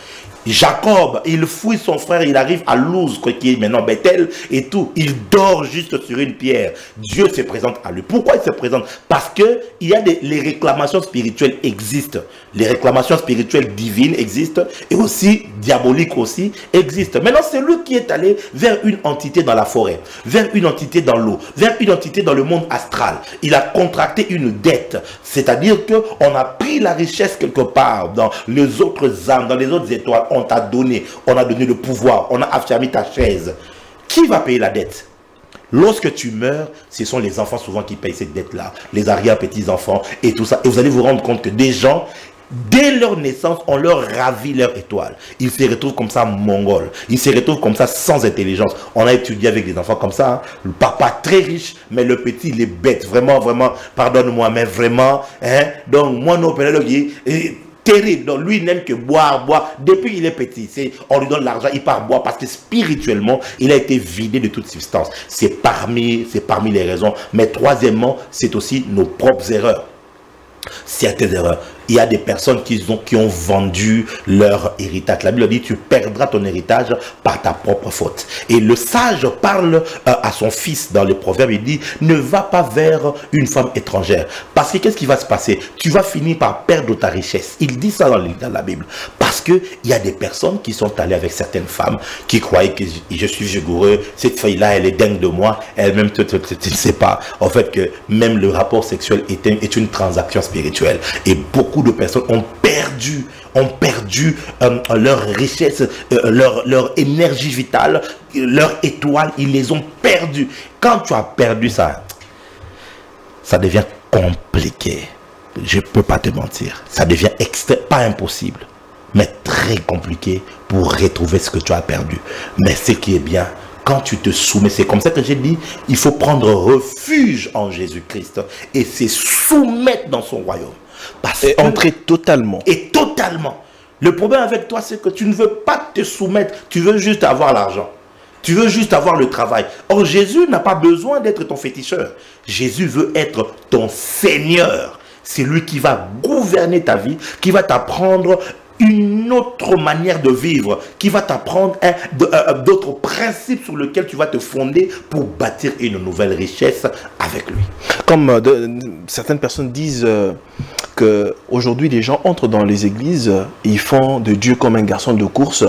Jacob, il fouille son frère, il arrive à Luz, qui est maintenant Bethel, et tout. Il dort juste sur une pierre. Dieu se présente à lui. Pourquoi il se présente? Parce que les réclamations spirituelles existent. Les réclamations spirituelles divines existent, et aussi diaboliques aussi existent. Maintenant, c'est lui qui est allé vers une entité dans la forêt, vers une entité dans l'eau, vers une entité dans le monde astral. Il a contracté une dette. C'est-à-dire qu'on a pris la richesse quelque part dans les autres âmes, dans les autres étoiles. On t'a donné, on a donné le pouvoir, on a affermi ta chaise. Qui va payer la dette? Lorsque tu meurs, ce sont les enfants souvent qui payent cette dette-là, les arrière-petits-enfants et tout ça. Et vous allez vous rendre compte que des gens, dès leur naissance, on leur ravit leur étoile. Ils se retrouvent comme ça mongols. Ils se retrouvent comme ça sans intelligence. On a étudié avec des enfants comme ça. Hein. Le papa très riche, mais le petit, il est bête. Vraiment, vraiment, pardonne-moi, mais vraiment. Hein. Donc, moi, non, terrible. Donc lui, il n'aime que boire. Depuis qu'il est petit, on lui donne l'argent, il part boire parce que spirituellement, il a été vidé de toute substance. C'est parmi les raisons. Mais troisièmement, c'est aussi nos propres erreurs. Certaines erreurs. il y a des personnes qui ont vendu leur héritage. La Bible dit, tu perdras ton héritage par ta propre faute. Et le sage parle à son fils dans les proverbes, il dit, ne va pas vers une femme étrangère. Parce que qu'est-ce qui va se passer? Tu vas finir par perdre ta richesse. Il dit ça dans la Bible. Parce qu'il y a des personnes qui sont allées avec certaines femmes qui croyaient que je suis vigoureux, cette fille-là, elle est dingue de moi, elle-même, tu ne sais pas, en fait, que même le rapport sexuel est une transaction spirituelle. Et beaucoup de personnes ont perdu leur richesse, leur énergie vitale, leur étoile, ils les ont perdus. Quand tu as perdu ça, ça devient compliqué. Je ne peux pas te mentir. Ça devient pas impossible, mais très compliqué pour retrouver ce que tu as perdu. Mais ce qui est bien, quand tu te soumets, c'est comme ça que j'ai dit, il faut prendre refuge en Jésus-Christ et se soumettre dans son royaume. Et entrer totalement. Et totalement. Le problème avec toi, c'est que tu ne veux pas te soumettre, tu veux juste avoir l'argent. Tu veux juste avoir le travail. Or, Jésus n'a pas besoin d'être ton féticheur. Jésus veut être ton Seigneur. C'est lui qui va gouverner ta vie, qui va t'apprendre une autre manière de vivre, qui va t'apprendre d'autres principes sur lesquels tu vas te fonder pour bâtir une nouvelle richesse avec lui. Comme certaines personnes disent qu'aujourd'hui les gens entrent dans les églises et ils font de Dieu comme un garçon de course,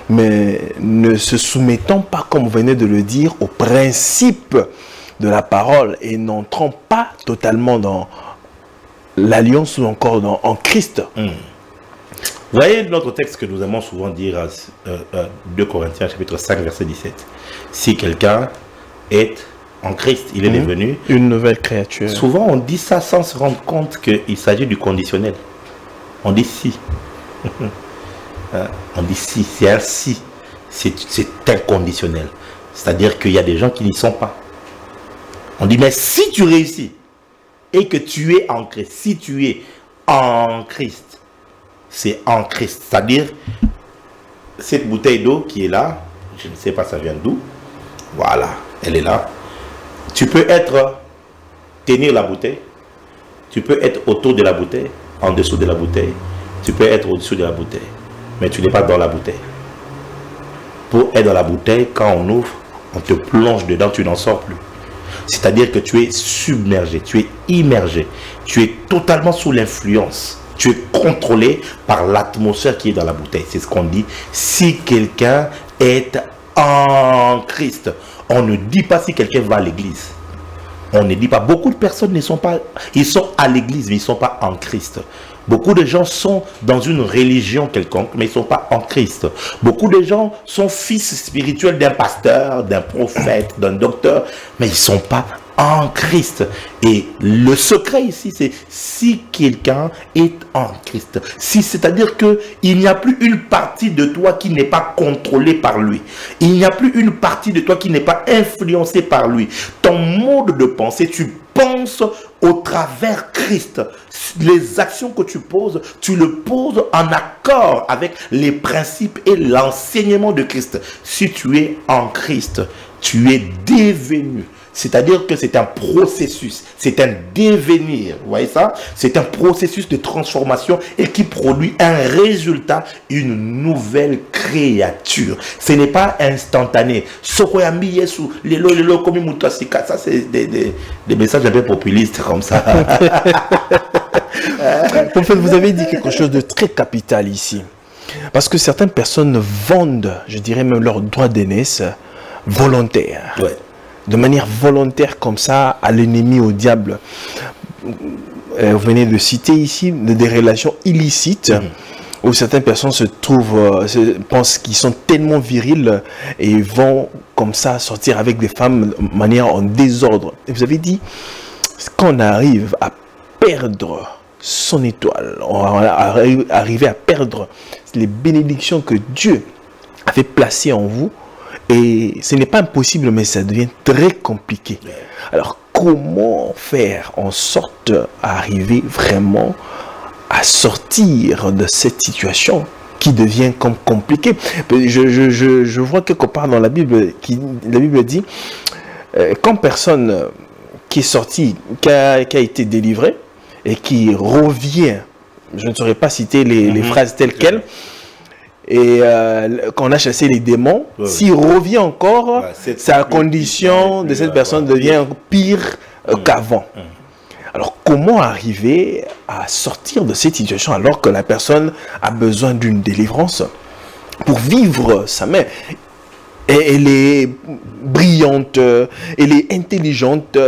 mais ne se soumettant pas, comme vous venez de le dire, aux principes de la parole et n'entrant pas totalement dans l'alliance ou encore en Christ. Vous voyez notre texte que nous aimons souvent dire à 2 Corinthiens chapitre 5 verset 17. Si quelqu'un est en Christ, il est devenu une nouvelle créature. Souvent on dit ça sans se rendre compte qu'il s'agit du conditionnel. On dit si. On dit si, c'est un si. C'est inconditionnel. C'est-à-dire qu'il y a des gens qui n'y sont pas. On dit mais si tu réussis et que tu es en Christ, si tu es en Christ, c'est en Christ. C'est-à-dire, cette bouteille d'eau qui est là, je ne sais pas ça vient d'où. Voilà, elle est là. Tu peux tenir la bouteille. Tu peux être autour de la bouteille, en dessous de la bouteille. Tu peux être au-dessus de la bouteille. Mais tu n'es pas dans la bouteille. Pour être dans la bouteille, quand on ouvre, on te plonge dedans, tu n'en sors plus. C'est-à-dire que tu es submergé, tu es immergé. Tu es totalement sous l'influence. Tu es contrôlé par l'atmosphère qui est dans la bouteille. C'est ce qu'on dit. Si quelqu'un est en Christ, on ne dit pas si quelqu'un va à l'église. On ne dit pas. Beaucoup de personnes ne sont pas. Ils sont à l'église, mais ils ne sont pas en Christ. Beaucoup de gens sont dans une religion quelconque, mais ils ne sont pas en Christ. Beaucoup de gens sont fils spirituels d'un pasteur, d'un prophète, d'un docteur, mais ils ne sont pas en Christ. Et le secret ici, c'est si quelqu'un est en Christ. Si, c'est-à-dire qu'il n'y a plus une partie de toi qui n'est pas contrôlée par lui. Il n'y a plus une partie de toi qui n'est pas influencée par lui. Ton mode de pensée, tu penses au travers Christ. Les actions que tu poses, tu le poses en accord avec les principes et l'enseignement de Christ. Si tu es en Christ, tu es devenu. C'est-à-dire que c'est un processus, c'est un devenir, vous voyez ça? C'est un processus de transformation et qui produit un résultat, une nouvelle créature. Ce n'est pas instantané. Ça c'est des messages un peu populistes comme ça. En fait, vous avez dit quelque chose de très capital ici. Parce que certaines personnes vendent, je dirais même leur droit d'aînesse volontaire. Ouais. De manière volontaire comme ça à l'ennemi, au diable. Vous venez de citer ici des relations illicites où certaines personnes se trouvent, pensent qu'ils sont tellement virils et vont comme ça sortir avec des femmes de manière en désordre. Et vous avez dit, quand on arrive à perdre son étoile, on arrive à perdre les bénédictions que Dieu avait placées en vous, et ce n'est pas impossible, mais ça devient très compliqué. Alors, comment faire en sorte d'arriver vraiment à sortir de cette situation qui devient comme compliquée? Je vois quelque part dans la Bible, la Bible dit, quand personne qui est sorti, qui a été délivré, et qui revient je ne saurais pas citer les phrases telles quelles. Et quand on a chassé les démons, s'il revient encore, sa condition de cette personne devient pire qu'avant. Alors, comment arriver à sortir de cette situation alors que la personne a besoin d'une délivrance pour vivre sa mère? Elle est brillante, elle est intelligente.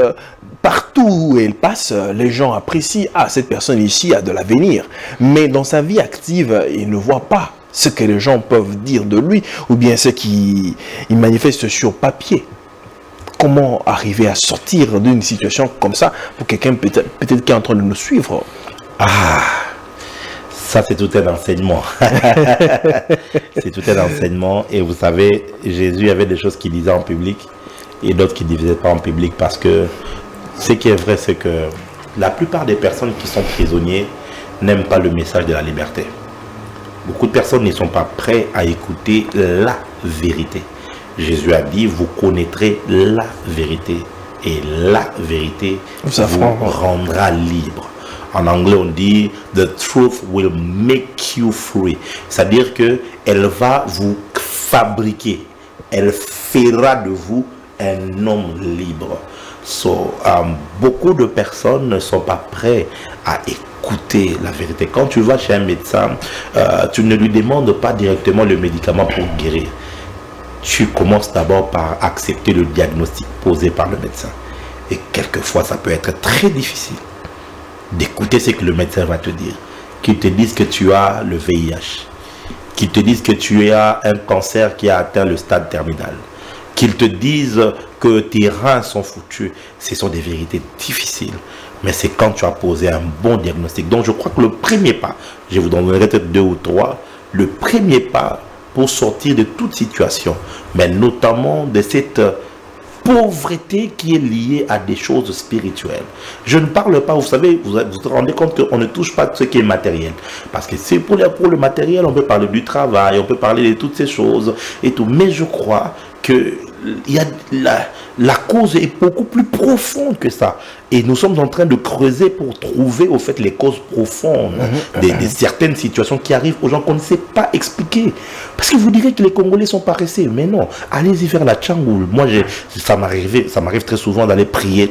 Partout où elle passe, les gens apprécient. Ah, cette personne ici a de l'avenir. Mais dans sa vie active, il ne voit pas ce que les gens peuvent dire de lui ou bien ce qu'il manifeste sur papier. Comment arriver à sortir d'une situation comme ça pour quelqu'un peut-être qui est en train de nous suivre? Ah, ça c'est tout un enseignement. C'est tout un enseignement. Et vous savez, Jésus avait des choses qu'il disait en public et d'autres qu'il ne disait pas en public, parce que ce qui est vrai, c'est que la plupart des personnes qui sont prisonniers n'aiment pas le message de la liberté. Beaucoup de personnes ne sont pas prêtes à écouter la vérité. Jésus a dit, vous connaîtrez la vérité et la vérité vous rendra libre. En anglais, on dit, the truth will make you free. C'est-à-dire qu'elle va vous fabriquer. Elle fera de vous un homme libre. Beaucoup de personnes ne sont pas prêtes à écouter la vérité. Quand tu vas chez un médecin, tu ne lui demandes pas directement le médicament pour guérir. Tu commences d'abord par accepter le diagnostic posé par le médecin. Et quelquefois, ça peut être très difficile d'écouter ce que le médecin va te dire. Qu'il te dise que tu as le VIH. Qu'il te dise que tu as un cancer qui a atteint le stade terminal. Qu'ils te disent que tes reins sont foutus. Ce sont des vérités difficiles. Mais c'est quand tu as posé un bon diagnostic. Donc je crois que le premier pas, je vous donnerai peut-être 2 ou 3, le premier pas pour sortir de toute situation, mais notamment de cette pauvreté qui est liée à des choses spirituelles. Je ne parle pas, vous savez, vous vous rendez compte qu'on ne touche pas ce qui est matériel. Parce que c'est pour le matériel, on peut parler du travail, on peut parler de toutes ces choses et tout. Mais je crois que la cause est beaucoup plus profonde que ça. Et nous sommes en train de creuser pour trouver au fait les causes profondes de certaines situations qui arrivent aux gens qu'on ne sait pas expliquer. Parce que vous direz que les Congolais sont paresseux. Mais non, allez-y vers la Tchangoul. Moi, ça m'arrive très souvent d'aller prier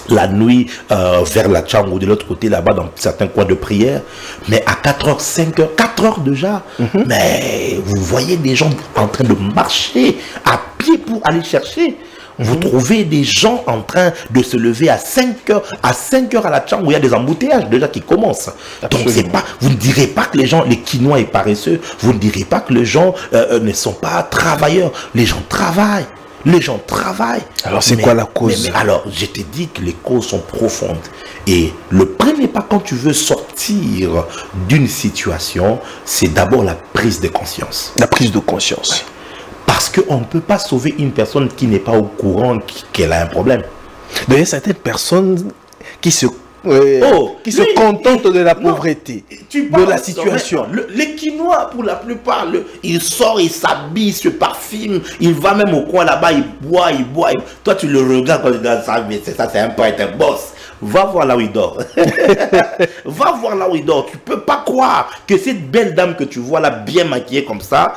la nuit vers la Tchangoul, de l'autre côté là-bas dans certains coins de prière, mais à 4h, 5h, 4h déjà, mais vous voyez des gens en train de marcher à pied pour aller chercher. Vous trouvez des gens en train de se lever à 5h à la Tchangoul, où il y a des embouteillages déjà qui commencent. Donc c'est pas, vous ne direz pas que les gens, les Quinois est paresseux, vous ne direz pas que les gens ne sont pas travailleurs. Les gens travaillent. Les gens travaillent. Alors c'est quoi la cause? Alors je te dis que les causes sont profondes. Et le premier pas quand tu veux sortir d'une situation, c'est d'abord la prise de conscience. La prise de conscience. Ouais. Parce qu'on ne peut pas sauver une personne qui n'est pas au courant qu'elle a un problème. Il y a certaines personnes qui se contentent de la pauvreté, de la situation. Les Quinois, pour la plupart, ils sortent, ils s'habillent, se parfument, il va même au coin là-bas, il boit. Toi, tu le regardes quand tu dis ça, mais ça, c'est un peu être un boss. Va voir là où il dort. Va voir là où il dort. Tu peux pas croire que cette belle dame que tu vois là, bien maquillée comme ça,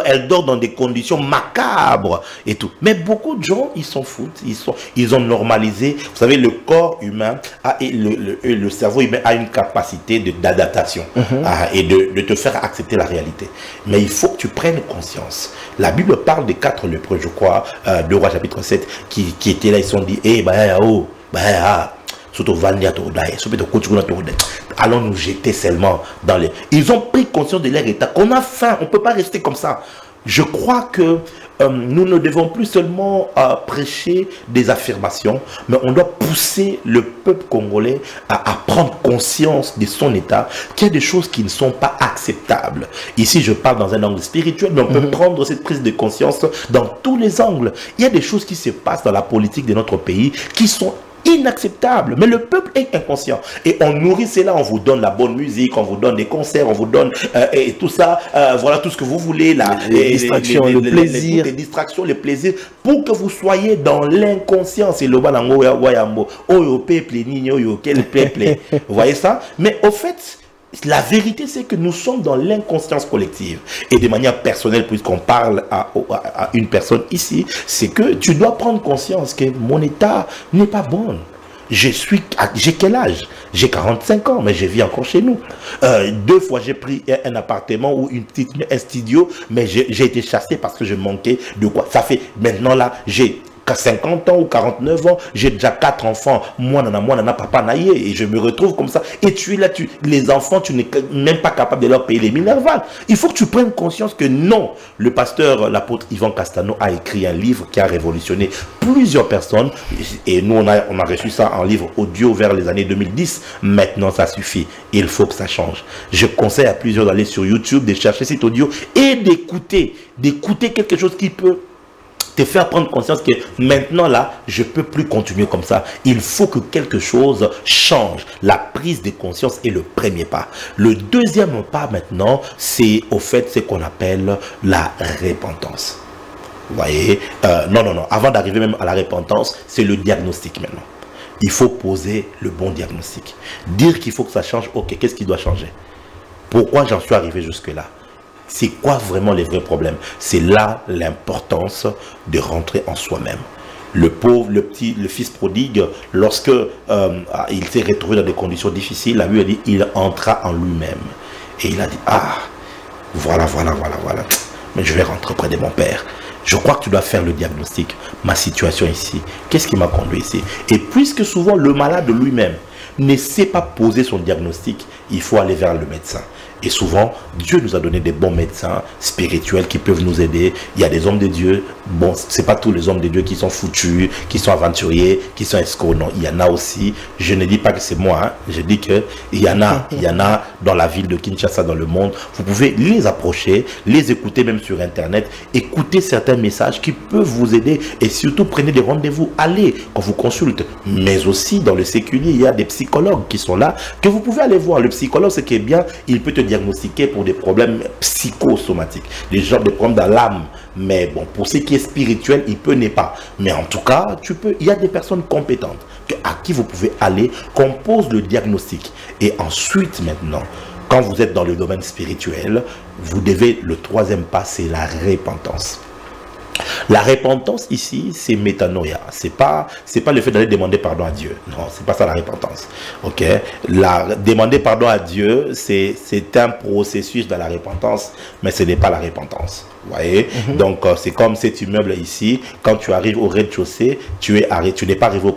elle dort dans des conditions macabres et tout. Mais beaucoup de gens, ils s'en foutent. Ils ont normalisé. Vous savez, le corps humain et le cerveau humain a une capacité d'adaptation et de te faire accepter la réalité. Mais il faut que tu prennes conscience. La Bible parle des 4 lépreux, je crois, de Rois chapitre 7, qui étaient là, ils se sont dit, allons nous jeter seulement dans les... Ils ont pris conscience de leur état, qu'on a faim, on ne peut pas rester comme ça. Je crois que nous ne devons plus seulement prêcher des affirmations, mais on doit pousser le peuple congolais à prendre conscience de son état, qu'il y a des choses qui ne sont pas acceptables. Ici, je parle dans un angle spirituel, mais on peut prendre cette prise de conscience dans tous les angles. Il y a des choses qui se passent dans la politique de notre pays qui sont inacceptable, mais le peuple est inconscient et on nourrit cela, on vous donne la bonne musique, on vous donne des concerts, on vous donne et tout ça, voilà tout ce que vous voulez là, les distractions, le plaisir, les distractions, les plaisirs, pour que vous soyez dans l'inconscience. Et le balango wayambo, oyo peuple nini oyo quel peuple, vous voyez ça. Mais au fait, La vérité, c'est que nous sommes dans l'inconscience collective. Et de manière personnelle, puisqu'on parle à une personne ici, c'est que tu dois prendre conscience que mon état n'est pas bon. J'ai quel âge? J'ai 45 ans, mais je vis encore chez nous. 2 fois, j'ai pris un appartement ou un studio, mais j'ai été chassé parce que je manquais de quoi. Ça fait, maintenant là, j'ai 50 ans ou 49 ans, j'ai déjà 4 enfants, moi nana papa naïe, et je me retrouve comme ça, et tu es là, les enfants, tu n'es même pas capable de leur payer les Minerval. Il faut que tu prennes conscience que non, le pasteur, l'apôtre Yvan Castano a écrit un livre qui a révolutionné plusieurs personnes, et nous on a reçu ça en livre audio vers les années 2010, maintenant ça suffit, il faut que ça change. Je conseille à plusieurs d'aller sur YouTube, de chercher cet audio, et d'écouter quelque chose qui peut te faire prendre conscience que maintenant là, je ne peux plus continuer comme ça. Il faut que quelque chose change. La prise de conscience est le premier pas. Le deuxième pas maintenant, c'est au fait ce qu'on appelle la repentance. Vous voyez, non. Avant d'arriver même à la repentance, c'est le diagnostic maintenant. Il faut poser le bon diagnostic. Dire qu'il faut que ça change, ok, qu'est-ce qui doit changer? Pourquoi j'en suis arrivé jusque-là? C'est quoi vraiment les vrais problèmes? C'est là l'importance de rentrer en soi-même. Le pauvre, le fils prodigue, lorsque il s'est retrouvé dans des conditions difficiles, la Bible dit, il entra en lui-même. Et il a dit, ah, voilà. Mais je vais rentrer près de mon père. Je crois que tu dois faire le diagnostic. Ma situation ici, qu'est-ce qui m'a conduit ici? Et puisque souvent le malade lui-même ne sait pas poser son diagnostic, il faut aller vers le médecin. Et souvent, Dieu nous a donné des bons médecins spirituels qui peuvent nous aider. Il y a des hommes de Dieu. Bon, c'est pas tous les hommes de Dieu qui sont foutus, qui sont aventuriers, qui sont escrocs. Non, il y en a aussi. Je ne dis pas que c'est moi. Hein. Je dis que il y en a dans la ville de Kinshasa, dans le monde. Vous pouvez les approcher, les écouter même sur Internet, écouter certains messages qui peuvent vous aider. Et surtout, prenez des rendez-vous. Allez, qu'on vous consulte. Mais aussi, dans le séculier, il y a des psychologues qui sont là, que vous pouvez aller voir. Le psychologue, ce qui est bien, il peut te diagnostiquer pour des problèmes psychosomatiques, des genres de problèmes dans l'âme. Mais bon, pour ce qui est spirituel, il peut n'est pas. Mais en tout cas, il y a des personnes compétentes à qui vous pouvez aller, qu'on pose le diagnostic. Et ensuite, maintenant, quand vous êtes dans le domaine spirituel, vous devez, le troisième pas, c'est la repentance. La repentance ici, c'est métanoïa. C'est pas le fait d'aller demander pardon à Dieu. Non, c'est pas ça la repentance. Ok. Demander pardon à Dieu, c'est un processus de la repentance, mais ce n'est pas la repentance. Vous voyez? Donc, c'est comme cet immeuble ici. Quand tu arrives au rez-de-chaussée, tu n'es pas arrivé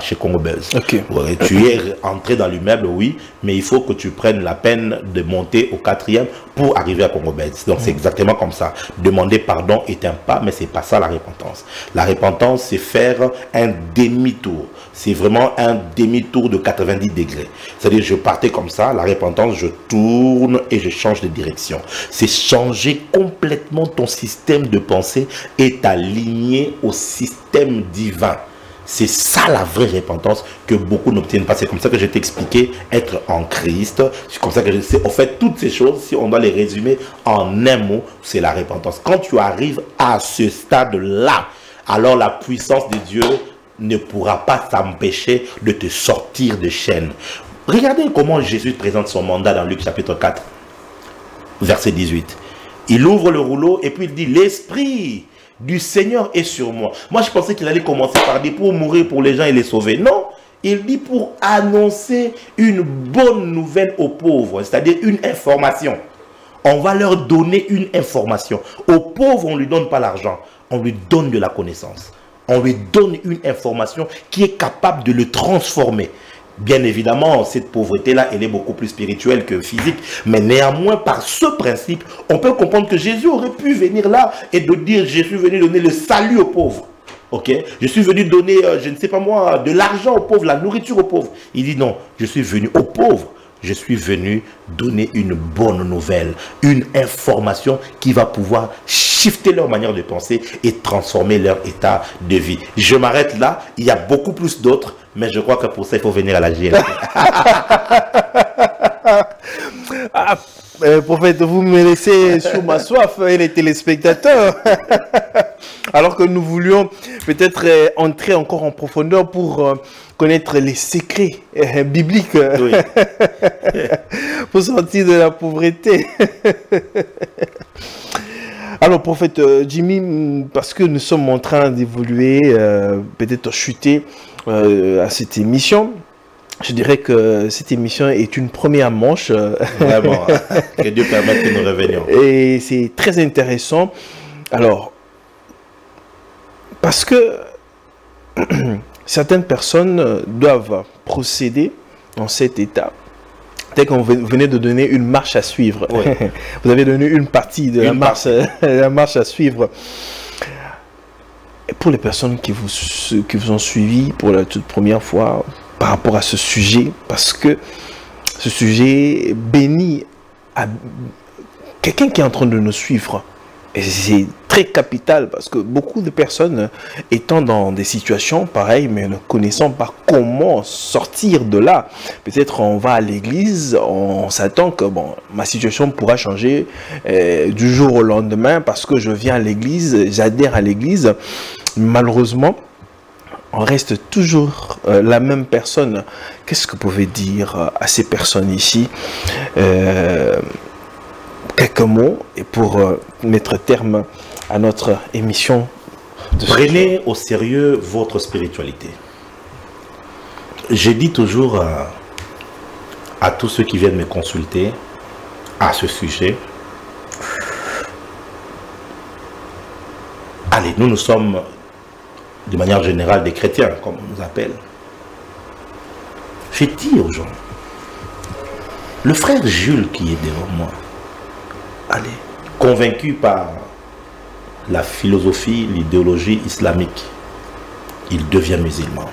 chez Congo Bells. Okay. Ouais, tu es entré dans l'immeuble, oui, mais il faut que tu prennes la peine de monter au 4e pour arriver à Congo Bells. Donc, c'est exactement comme ça. Demander pardon est un pas, mais c'est pas ça la repentance. La repentance, c'est faire un demi-tour. C'est vraiment un demi-tour de 90 degrés. C'est-à-dire, je partais comme ça, la repentance, je tourne et je change de direction. C'est changer complètement ton système de pensée et t'aligner au système divin. C'est ça la vraie repentance que beaucoup n'obtiennent pas. C'est comme ça que je t'ai expliqué être en Christ. C'est comme ça que je sais. En fait, toutes ces choses, si on doit les résumer en un mot, c'est la repentance. Quand tu arrives à ce stade-là, alors la puissance de Dieu ne pourra pas t'empêcher de te sortir de chaînes. Regardez comment Jésus présente son mandat dans Luc chapitre 4, verset 18. Il ouvre le rouleau et puis il dit, l'Esprit du Seigneur est sur moi. Moi, je pensais qu'il allait commencer par dire pour mourir pour les gens et les sauver. Non, il dit pour annoncer une bonne nouvelle aux pauvres, c'est-à-dire une information. On va leur donner une information. Aux pauvres, on ne lui donne pas l'argent, on lui donne de la connaissance. On lui donne une information qui est capable de le transformer. Bien évidemment, cette pauvreté-là, elle est beaucoup plus spirituelle que physique. Mais néanmoins, par ce principe, on peut comprendre que Jésus aurait pu venir là et de dire, je suis venu donner le salut aux pauvres. Ok? Je suis venu donner, je ne sais pas moi, de l'argent aux pauvres, la nourriture aux pauvres. Il dit non, je suis venu aux pauvres. Je suis venu donner une bonne nouvelle, une information qui va pouvoir shifter leur manière de penser et transformer leur état de vie. Je m'arrête là, il y a beaucoup plus d'autres, mais je crois que pour ça, il faut venir à la GLT. Prophète, vous me laissez sur ma soif et les téléspectateurs. Alors que nous voulions peut-être entrer encore en profondeur pour connaître les secrets bibliques Oui. pour sortir de la pauvreté. Alors, prophète Jimmy, parce que nous sommes en train d'évoluer, peut-être chuter à cette émission, je dirais que cette émission est une première manche. Vraiment, que Dieu permette que nous revenions. Et c'est très intéressant. Alors, parce que certaines personnes doivent procéder dans cet état. Dès qu'on venait de donner une marche à suivre. Oui. Vous avez donné une partie de la marche à suivre. Et pour les personnes qui vous ont suivi pour la toute première fois par rapport à ce sujet, parce que ce sujet bénit à quelqu'un qui est en train de nous suivre. Et c'est très capital parce que beaucoup de personnes étant dans des situations pareilles mais ne connaissant pas comment sortir de là. Peut-être on va à l'église, on s'attend que bon, ma situation pourra changer du jour au lendemain parce que je viens à l'église, j'adhère à l'église. Malheureusement, on reste toujours la même personne. Qu'est-ce que vous pouvez dire à ces personnes ici? Quelques mots et pour mettre terme à notre émission. Prenez au sérieux votre spiritualité. J'ai dit toujours à tous ceux qui viennent me consulter à ce sujet, allez, nous sommes de manière générale des chrétiens, comme on nous appelle. J'ai dit aux gens, le frère Jules qui est devant moi, allez, convaincu par la philosophie, l'idéologie islamique, il devient musulman.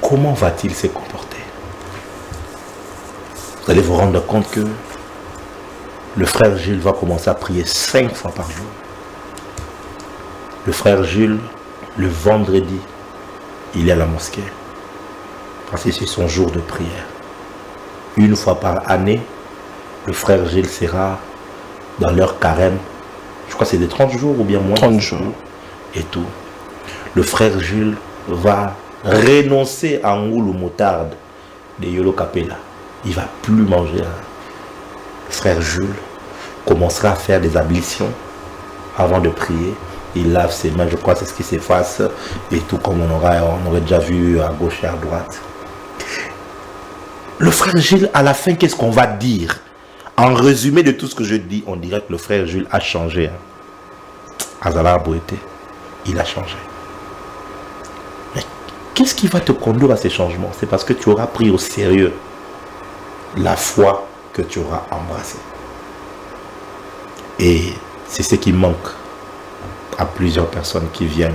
Comment va-t-il se comporter? Vous allez vous rendre compte que le frère Jules va commencer à prier 5 fois par jour. Le frère Jules, le vendredi, il est à la mosquée. Parce que c'est son jour de prière. Une fois par année, le frère Gilles sera dans leur carême. Je crois que c'est de 30 jours ou bien moins. 30 jours. Et tout. Le frère Jules va renoncer à un ou moutarde de Yolo Capella. Il ne va plus manger. Le frère Jules commencera à faire des ablutions avant de prier. Il lave ses mains, je crois que c'est ce qui s'efface. Et tout comme on aurait déjà vu à gauche et à droite. Le frère Gilles, à la fin, qu'est-ce qu'on va dire? En résumé de tout ce que je dis, on dirait que le frère Jules a changé. Azala Boété, il a changé. Mais qu'est-ce qui va te conduire à ces changements? C'est parce que tu auras pris au sérieux la foi que tu auras embrassée. Et c'est ce qui manque à plusieurs personnes qui viennent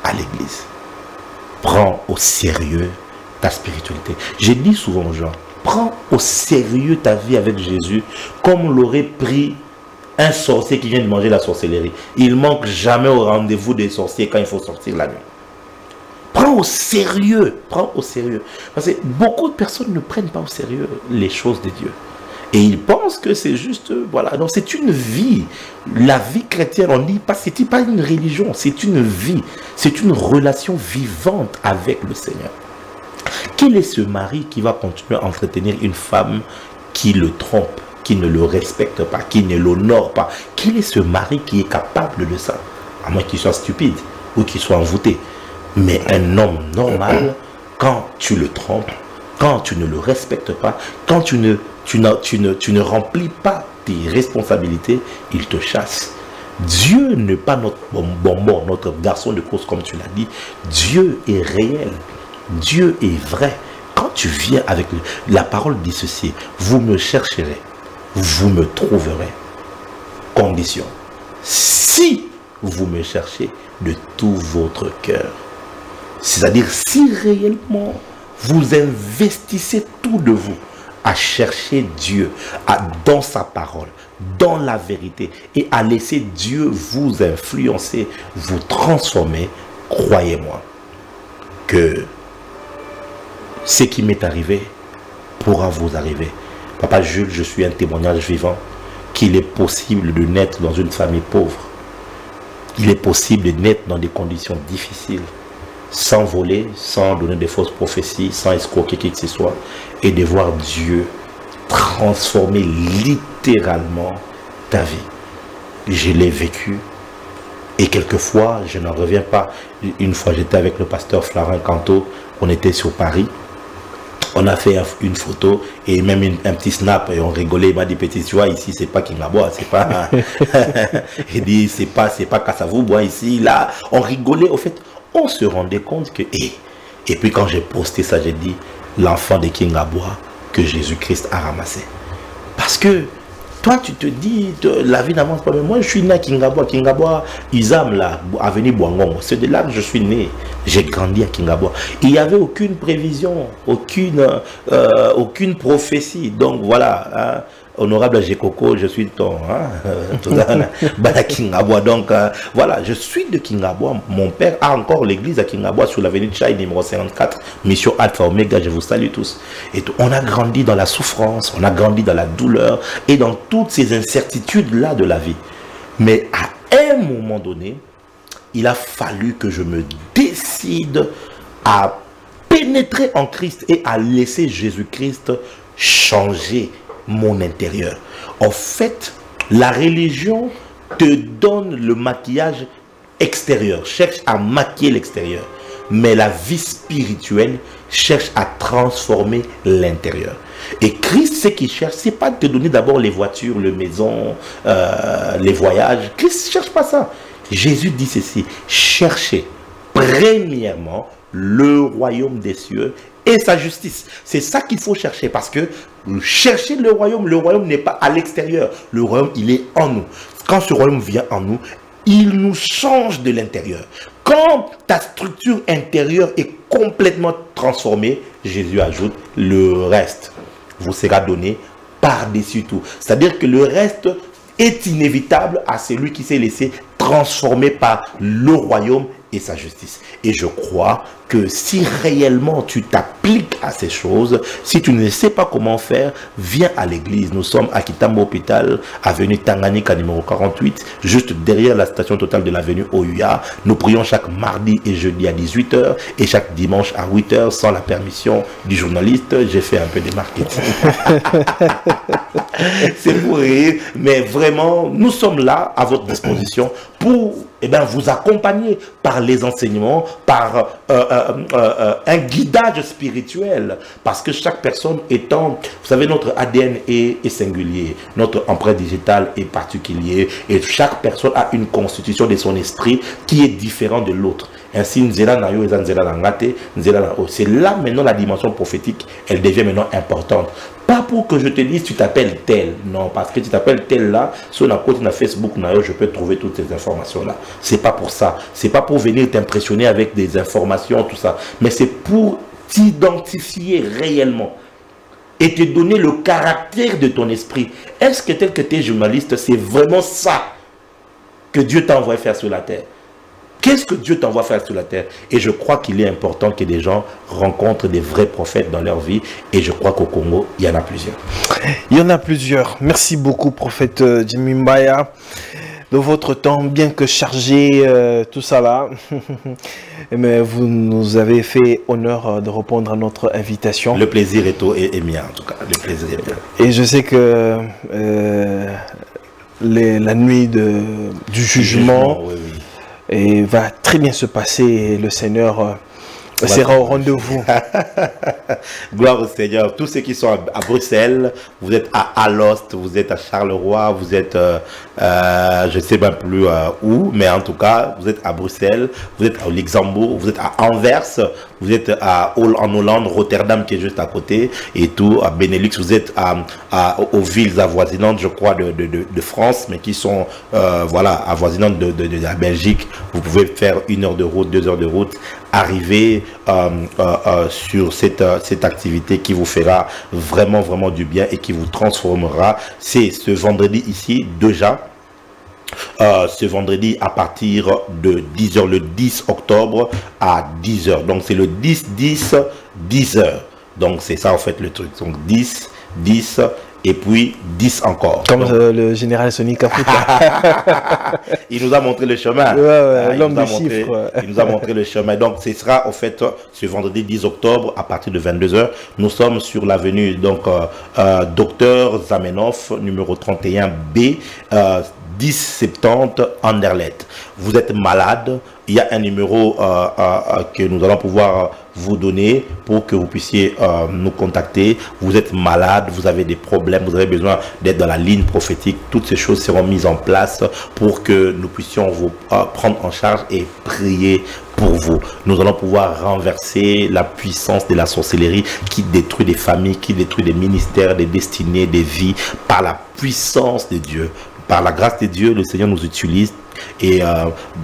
à l'église. Prends au sérieux ta spiritualité. Je dis souvent aux gens, prends au sérieux ta vie avec Jésus comme l'aurait pris un sorcier qui vient de manger la sorcellerie. Il ne manque jamais au rendez-vous des sorciers quand il faut sortir la nuit. Prends au sérieux, prends au sérieux. Parce que beaucoup de personnes ne prennent pas au sérieux les choses de Dieu. Et ils pensent que c'est juste, voilà, donc c'est une vie. La vie chrétienne, on ne dit pas, c'est pas une religion, c'est une vie. C'est une relation vivante avec le Seigneur. Quel est ce mari qui va continuer à entretenir une femme qui le trompe, qui ne le respecte pas, qui ne l'honore pas? Quel est ce mari qui est capable de ça? À moins qu'il soit stupide ou qu'il soit envoûté. Mais un homme normal, quand tu le trompes, quand tu ne le respectes pas, quand tu ne remplis pas tes responsabilités, il te chasse. Dieu n'est pas notre bonbon, notre garçon de course comme tu l'as dit. Dieu est réel. Dieu est vrai. Quand tu viens avec la parole dit ceci, vous me chercherez, vous me trouverez. Condition, si vous me cherchez de tout votre cœur. C'est-à-dire si réellement vous investissez tout de vous à chercher Dieu, dans sa parole, dans la vérité, et à laisser Dieu vous influencer, vous transformer, croyez-moi que ce qui m'est arrivé pourra vous arriver. Papa Jules, je suis un témoignage vivant qu'il est possible de naître dans une famille pauvre. il est possible de naître dans des conditions difficiles, sans voler, sans donner de fausses prophéties, sans escroquer qui que ce soit, et de voir Dieu transformer littéralement ta vie. Je l'ai vécu, et quelquefois, je n'en reviens pas. Une fois, j'étais avec le pasteur Florent Canto, on était sur Paris, on a fait une photo et même un petit snap et on rigolait. Il m'a dit, petit, tu vois, ici c'est pas Kingaboa, c'est pas il dit c'est pas Kassavou, ici, là, on rigolait. Au fait, on se rendait compte que et puis quand j'ai posté ça, j'ai dit l'enfant de Kingaboa que Jésus-Christ a ramassé. Parce que toi, tu te dis, la vie n'avance pas. Mais moi, je suis né à Kingaboa, Isam, là, avenue Boangongo. C'est de là que je suis né. J'ai grandi à Kingaboa. Il n'y avait aucune prévision, aucune prophétie. Donc voilà, hein, honorable Jekoko, je suis ton Kingaboa. Donc voilà, je suis de Kingaboa. Mon père a encore l'église à Kingaboa sur l'avenue de Chai numéro 54, mission Alpha Omega. Je vous salue tous. Et on a grandi dans la souffrance, on a grandi dans la douleur et dans toutes ces incertitudes-là de la vie. Mais à un moment donné, il a fallu que je me décide à pénétrer en Christ et à laisser Jésus-Christ changer mon intérieur. En fait, la religion te donne le maquillage extérieur, cherche à maquiller l'extérieur. Mais la vie spirituelle cherche à transformer l'intérieur. Et Christ, ce qu'il cherche, c'est pas de te donner d'abord les voitures, les maisons, les voyages. Christ ne cherche pas ça. Jésus dit ceci, cherchez premièrement le royaume des cieux et sa justice. C'est ça qu'il faut chercher, parce que chercher le royaume n'est pas à l'extérieur. Le royaume, il est en nous. Quand ce royaume vient en nous, il nous change de l'intérieur. Quand ta structure intérieure est complètement transformée, Jésus ajoute, le reste vous sera donné par-dessus tout. C'est-à-dire que le reste est inévitable à celui qui s'est laissé transformer par le royaume et sa justice. Et je crois que si réellement tu t'appliques à ces choses, si tu ne sais pas comment faire, viens à l'église. Nous sommes à Kitambo Hôpital, avenue Tanganyika numéro 48, juste derrière la station totale de l'avenue Oyuya. Nous prions chaque mardi et jeudi à 18 h et chaque dimanche à 8 h sans la permission du journaliste. J'ai fait un peu de marketing. C'est pour rire, mais vraiment, nous sommes là à votre disposition pour vous accompagner par les enseignements, par un guidage spirituel, parce que chaque personne étant, vous savez, notre ADN est singulier, notre empreinte digitale est particulier, et chaque personne a une constitution de son esprit qui est différente de l'autre. Ainsi, c'est là maintenant la dimension prophétique, elle devient maintenant importante. Pas pour que je te dise tu t'appelles tel, non, parce que tu t'appelles tel là, sur la côte de Facebook, je peux trouver toutes ces informations là. C'est pas pour ça, c'est pas pour venir t'impressionner avec des informations, tout ça, mais c'est pour t'identifier réellement et te donner le caractère de ton esprit. Est-ce que tel que tu es journaliste, c'est vraiment ça que Dieu t'a envoyé faire sur la terre? Qu'est-ce que Dieu t'envoie faire sur la terre? Et je crois qu'il est important que des gens rencontrent des vrais prophètes dans leur vie. Et je crois qu'au Congo, il y en a plusieurs. Il y en a plusieurs. Merci beaucoup, prophète Jimmy Mbaya, de votre temps, bien que chargé, tout ça là. Mais vous nous avez fait honneur de répondre à notre invitation. Le plaisir est mien, en tout cas. Le plaisir est mien. Et je sais que la nuit du jugement, oui. Et va très bien se passer. Le Seigneur sera au rendez-vous. Gloire au Seigneur. Tous ceux qui sont à Bruxelles, vous êtes à Alost, vous êtes à Charleroi, vous êtes, je ne sais même plus où, mais en tout cas, vous êtes à Bruxelles, vous êtes au Luxembourg, vous êtes à Anvers, vous êtes en Hollande, Rotterdam qui est juste à côté, et tout, à Benelux, vous êtes aux villes avoisinantes, je crois, de France, mais qui sont voilà, avoisinantes de la Belgique. Vous pouvez faire 1 heure de route, 2 heures de route, arriver sur cette activité qui vous fera vraiment du bien et qui vous transformera. C'est ce vendredi ici déjà. Ce vendredi à partir de 10 h, le 10 octobre à 10 h. Donc c'est le 10 h. Donc c'est ça en fait le truc. Donc 10 h et puis 10 encore. Comme le général Sonny Kafuta. Il nous a montré le chemin. L'homme des chiffres. Il nous a montré le chemin. Donc, ce sera au fait ce vendredi 10 octobre à partir de 22h. Nous sommes sur l'avenue Docteur Zamenhof, numéro 31B, 1070 Anderlecht. Vous êtes malade, il y a un numéro que nous allons pouvoir vous donner pour que vous puissiez nous contacter. Vous êtes malade, vous avez des problèmes, vous avez besoin d'être dans la ligne prophétique. Toutes ces choses seront mises en place pour que nous puissions vous prendre en charge et prier pour vous. Nous allons pouvoir renverser la puissance de la sorcellerie qui détruit des familles, qui détruit des ministères, des destinées, des vies, par la puissance de Dieu. Par la grâce de Dieu, le Seigneur nous utilise. Et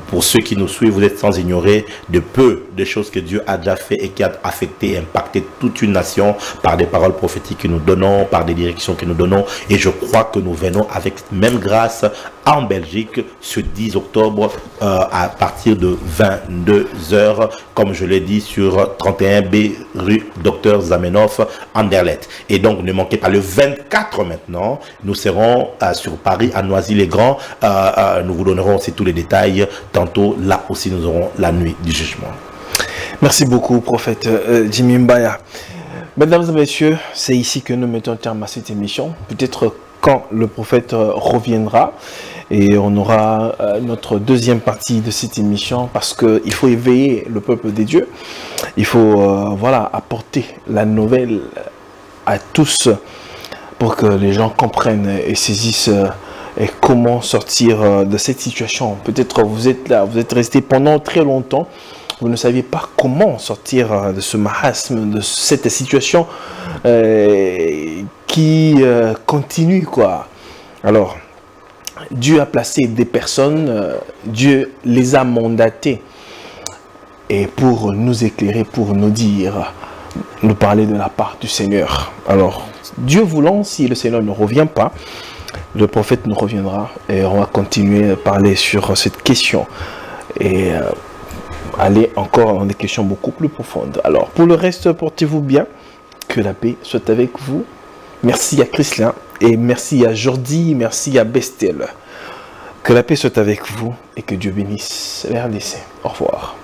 pour ceux qui nous suivent, vous êtes sans ignorer de peu de choses que Dieu a déjà fait et qui a affecté et impacté toute une nation par des paroles prophétiques que nous donnons, par des directions que nous donnons. Et je crois que nous venons avec même grâce en Belgique ce 10 octobre à partir de 22h, comme je l'ai dit, sur 31B rue Docteur Zamenhof, Anderlecht. Et donc ne manquez pas, le 24 maintenant, nous serons sur Paris, à Noisy-les-Grands. Nous vous donnerons aussi tous les détails. Tantôt, là aussi, nous aurons la nuit du jugement. Merci beaucoup, prophète Jimmy Mbaya. Mesdames et messieurs, c'est ici que nous mettons terme à cette émission. Peut-être quand le prophète reviendra et on aura notre deuxième partie de cette émission, parce qu'il faut éveiller le peuple des dieux. Il faut voilà, apporter la nouvelle à tous pour que les gens comprennent et saisissent et comment sortir de cette situation. Peut-être vous êtes là, vous êtes resté pendant très longtemps, vous ne saviez pas comment sortir de ce marasme, de cette situation qui continue, quoi. Alors, Dieu a placé des personnes, Dieu les a mandatées et pour nous éclairer, pour nous dire, nous parler de la part du Seigneur. Alors, Dieu voulant, si le Seigneur ne revient pas, le prophète nous reviendra et on va continuer à parler sur cette question et aller encore dans des questions beaucoup plus profondes. Alors, pour le reste, portez-vous bien, que la paix soit avec vous. Merci à Christian et merci à Jordi, merci à Bestel. Que la paix soit avec vous et que Dieu bénisse la RDC. Au revoir.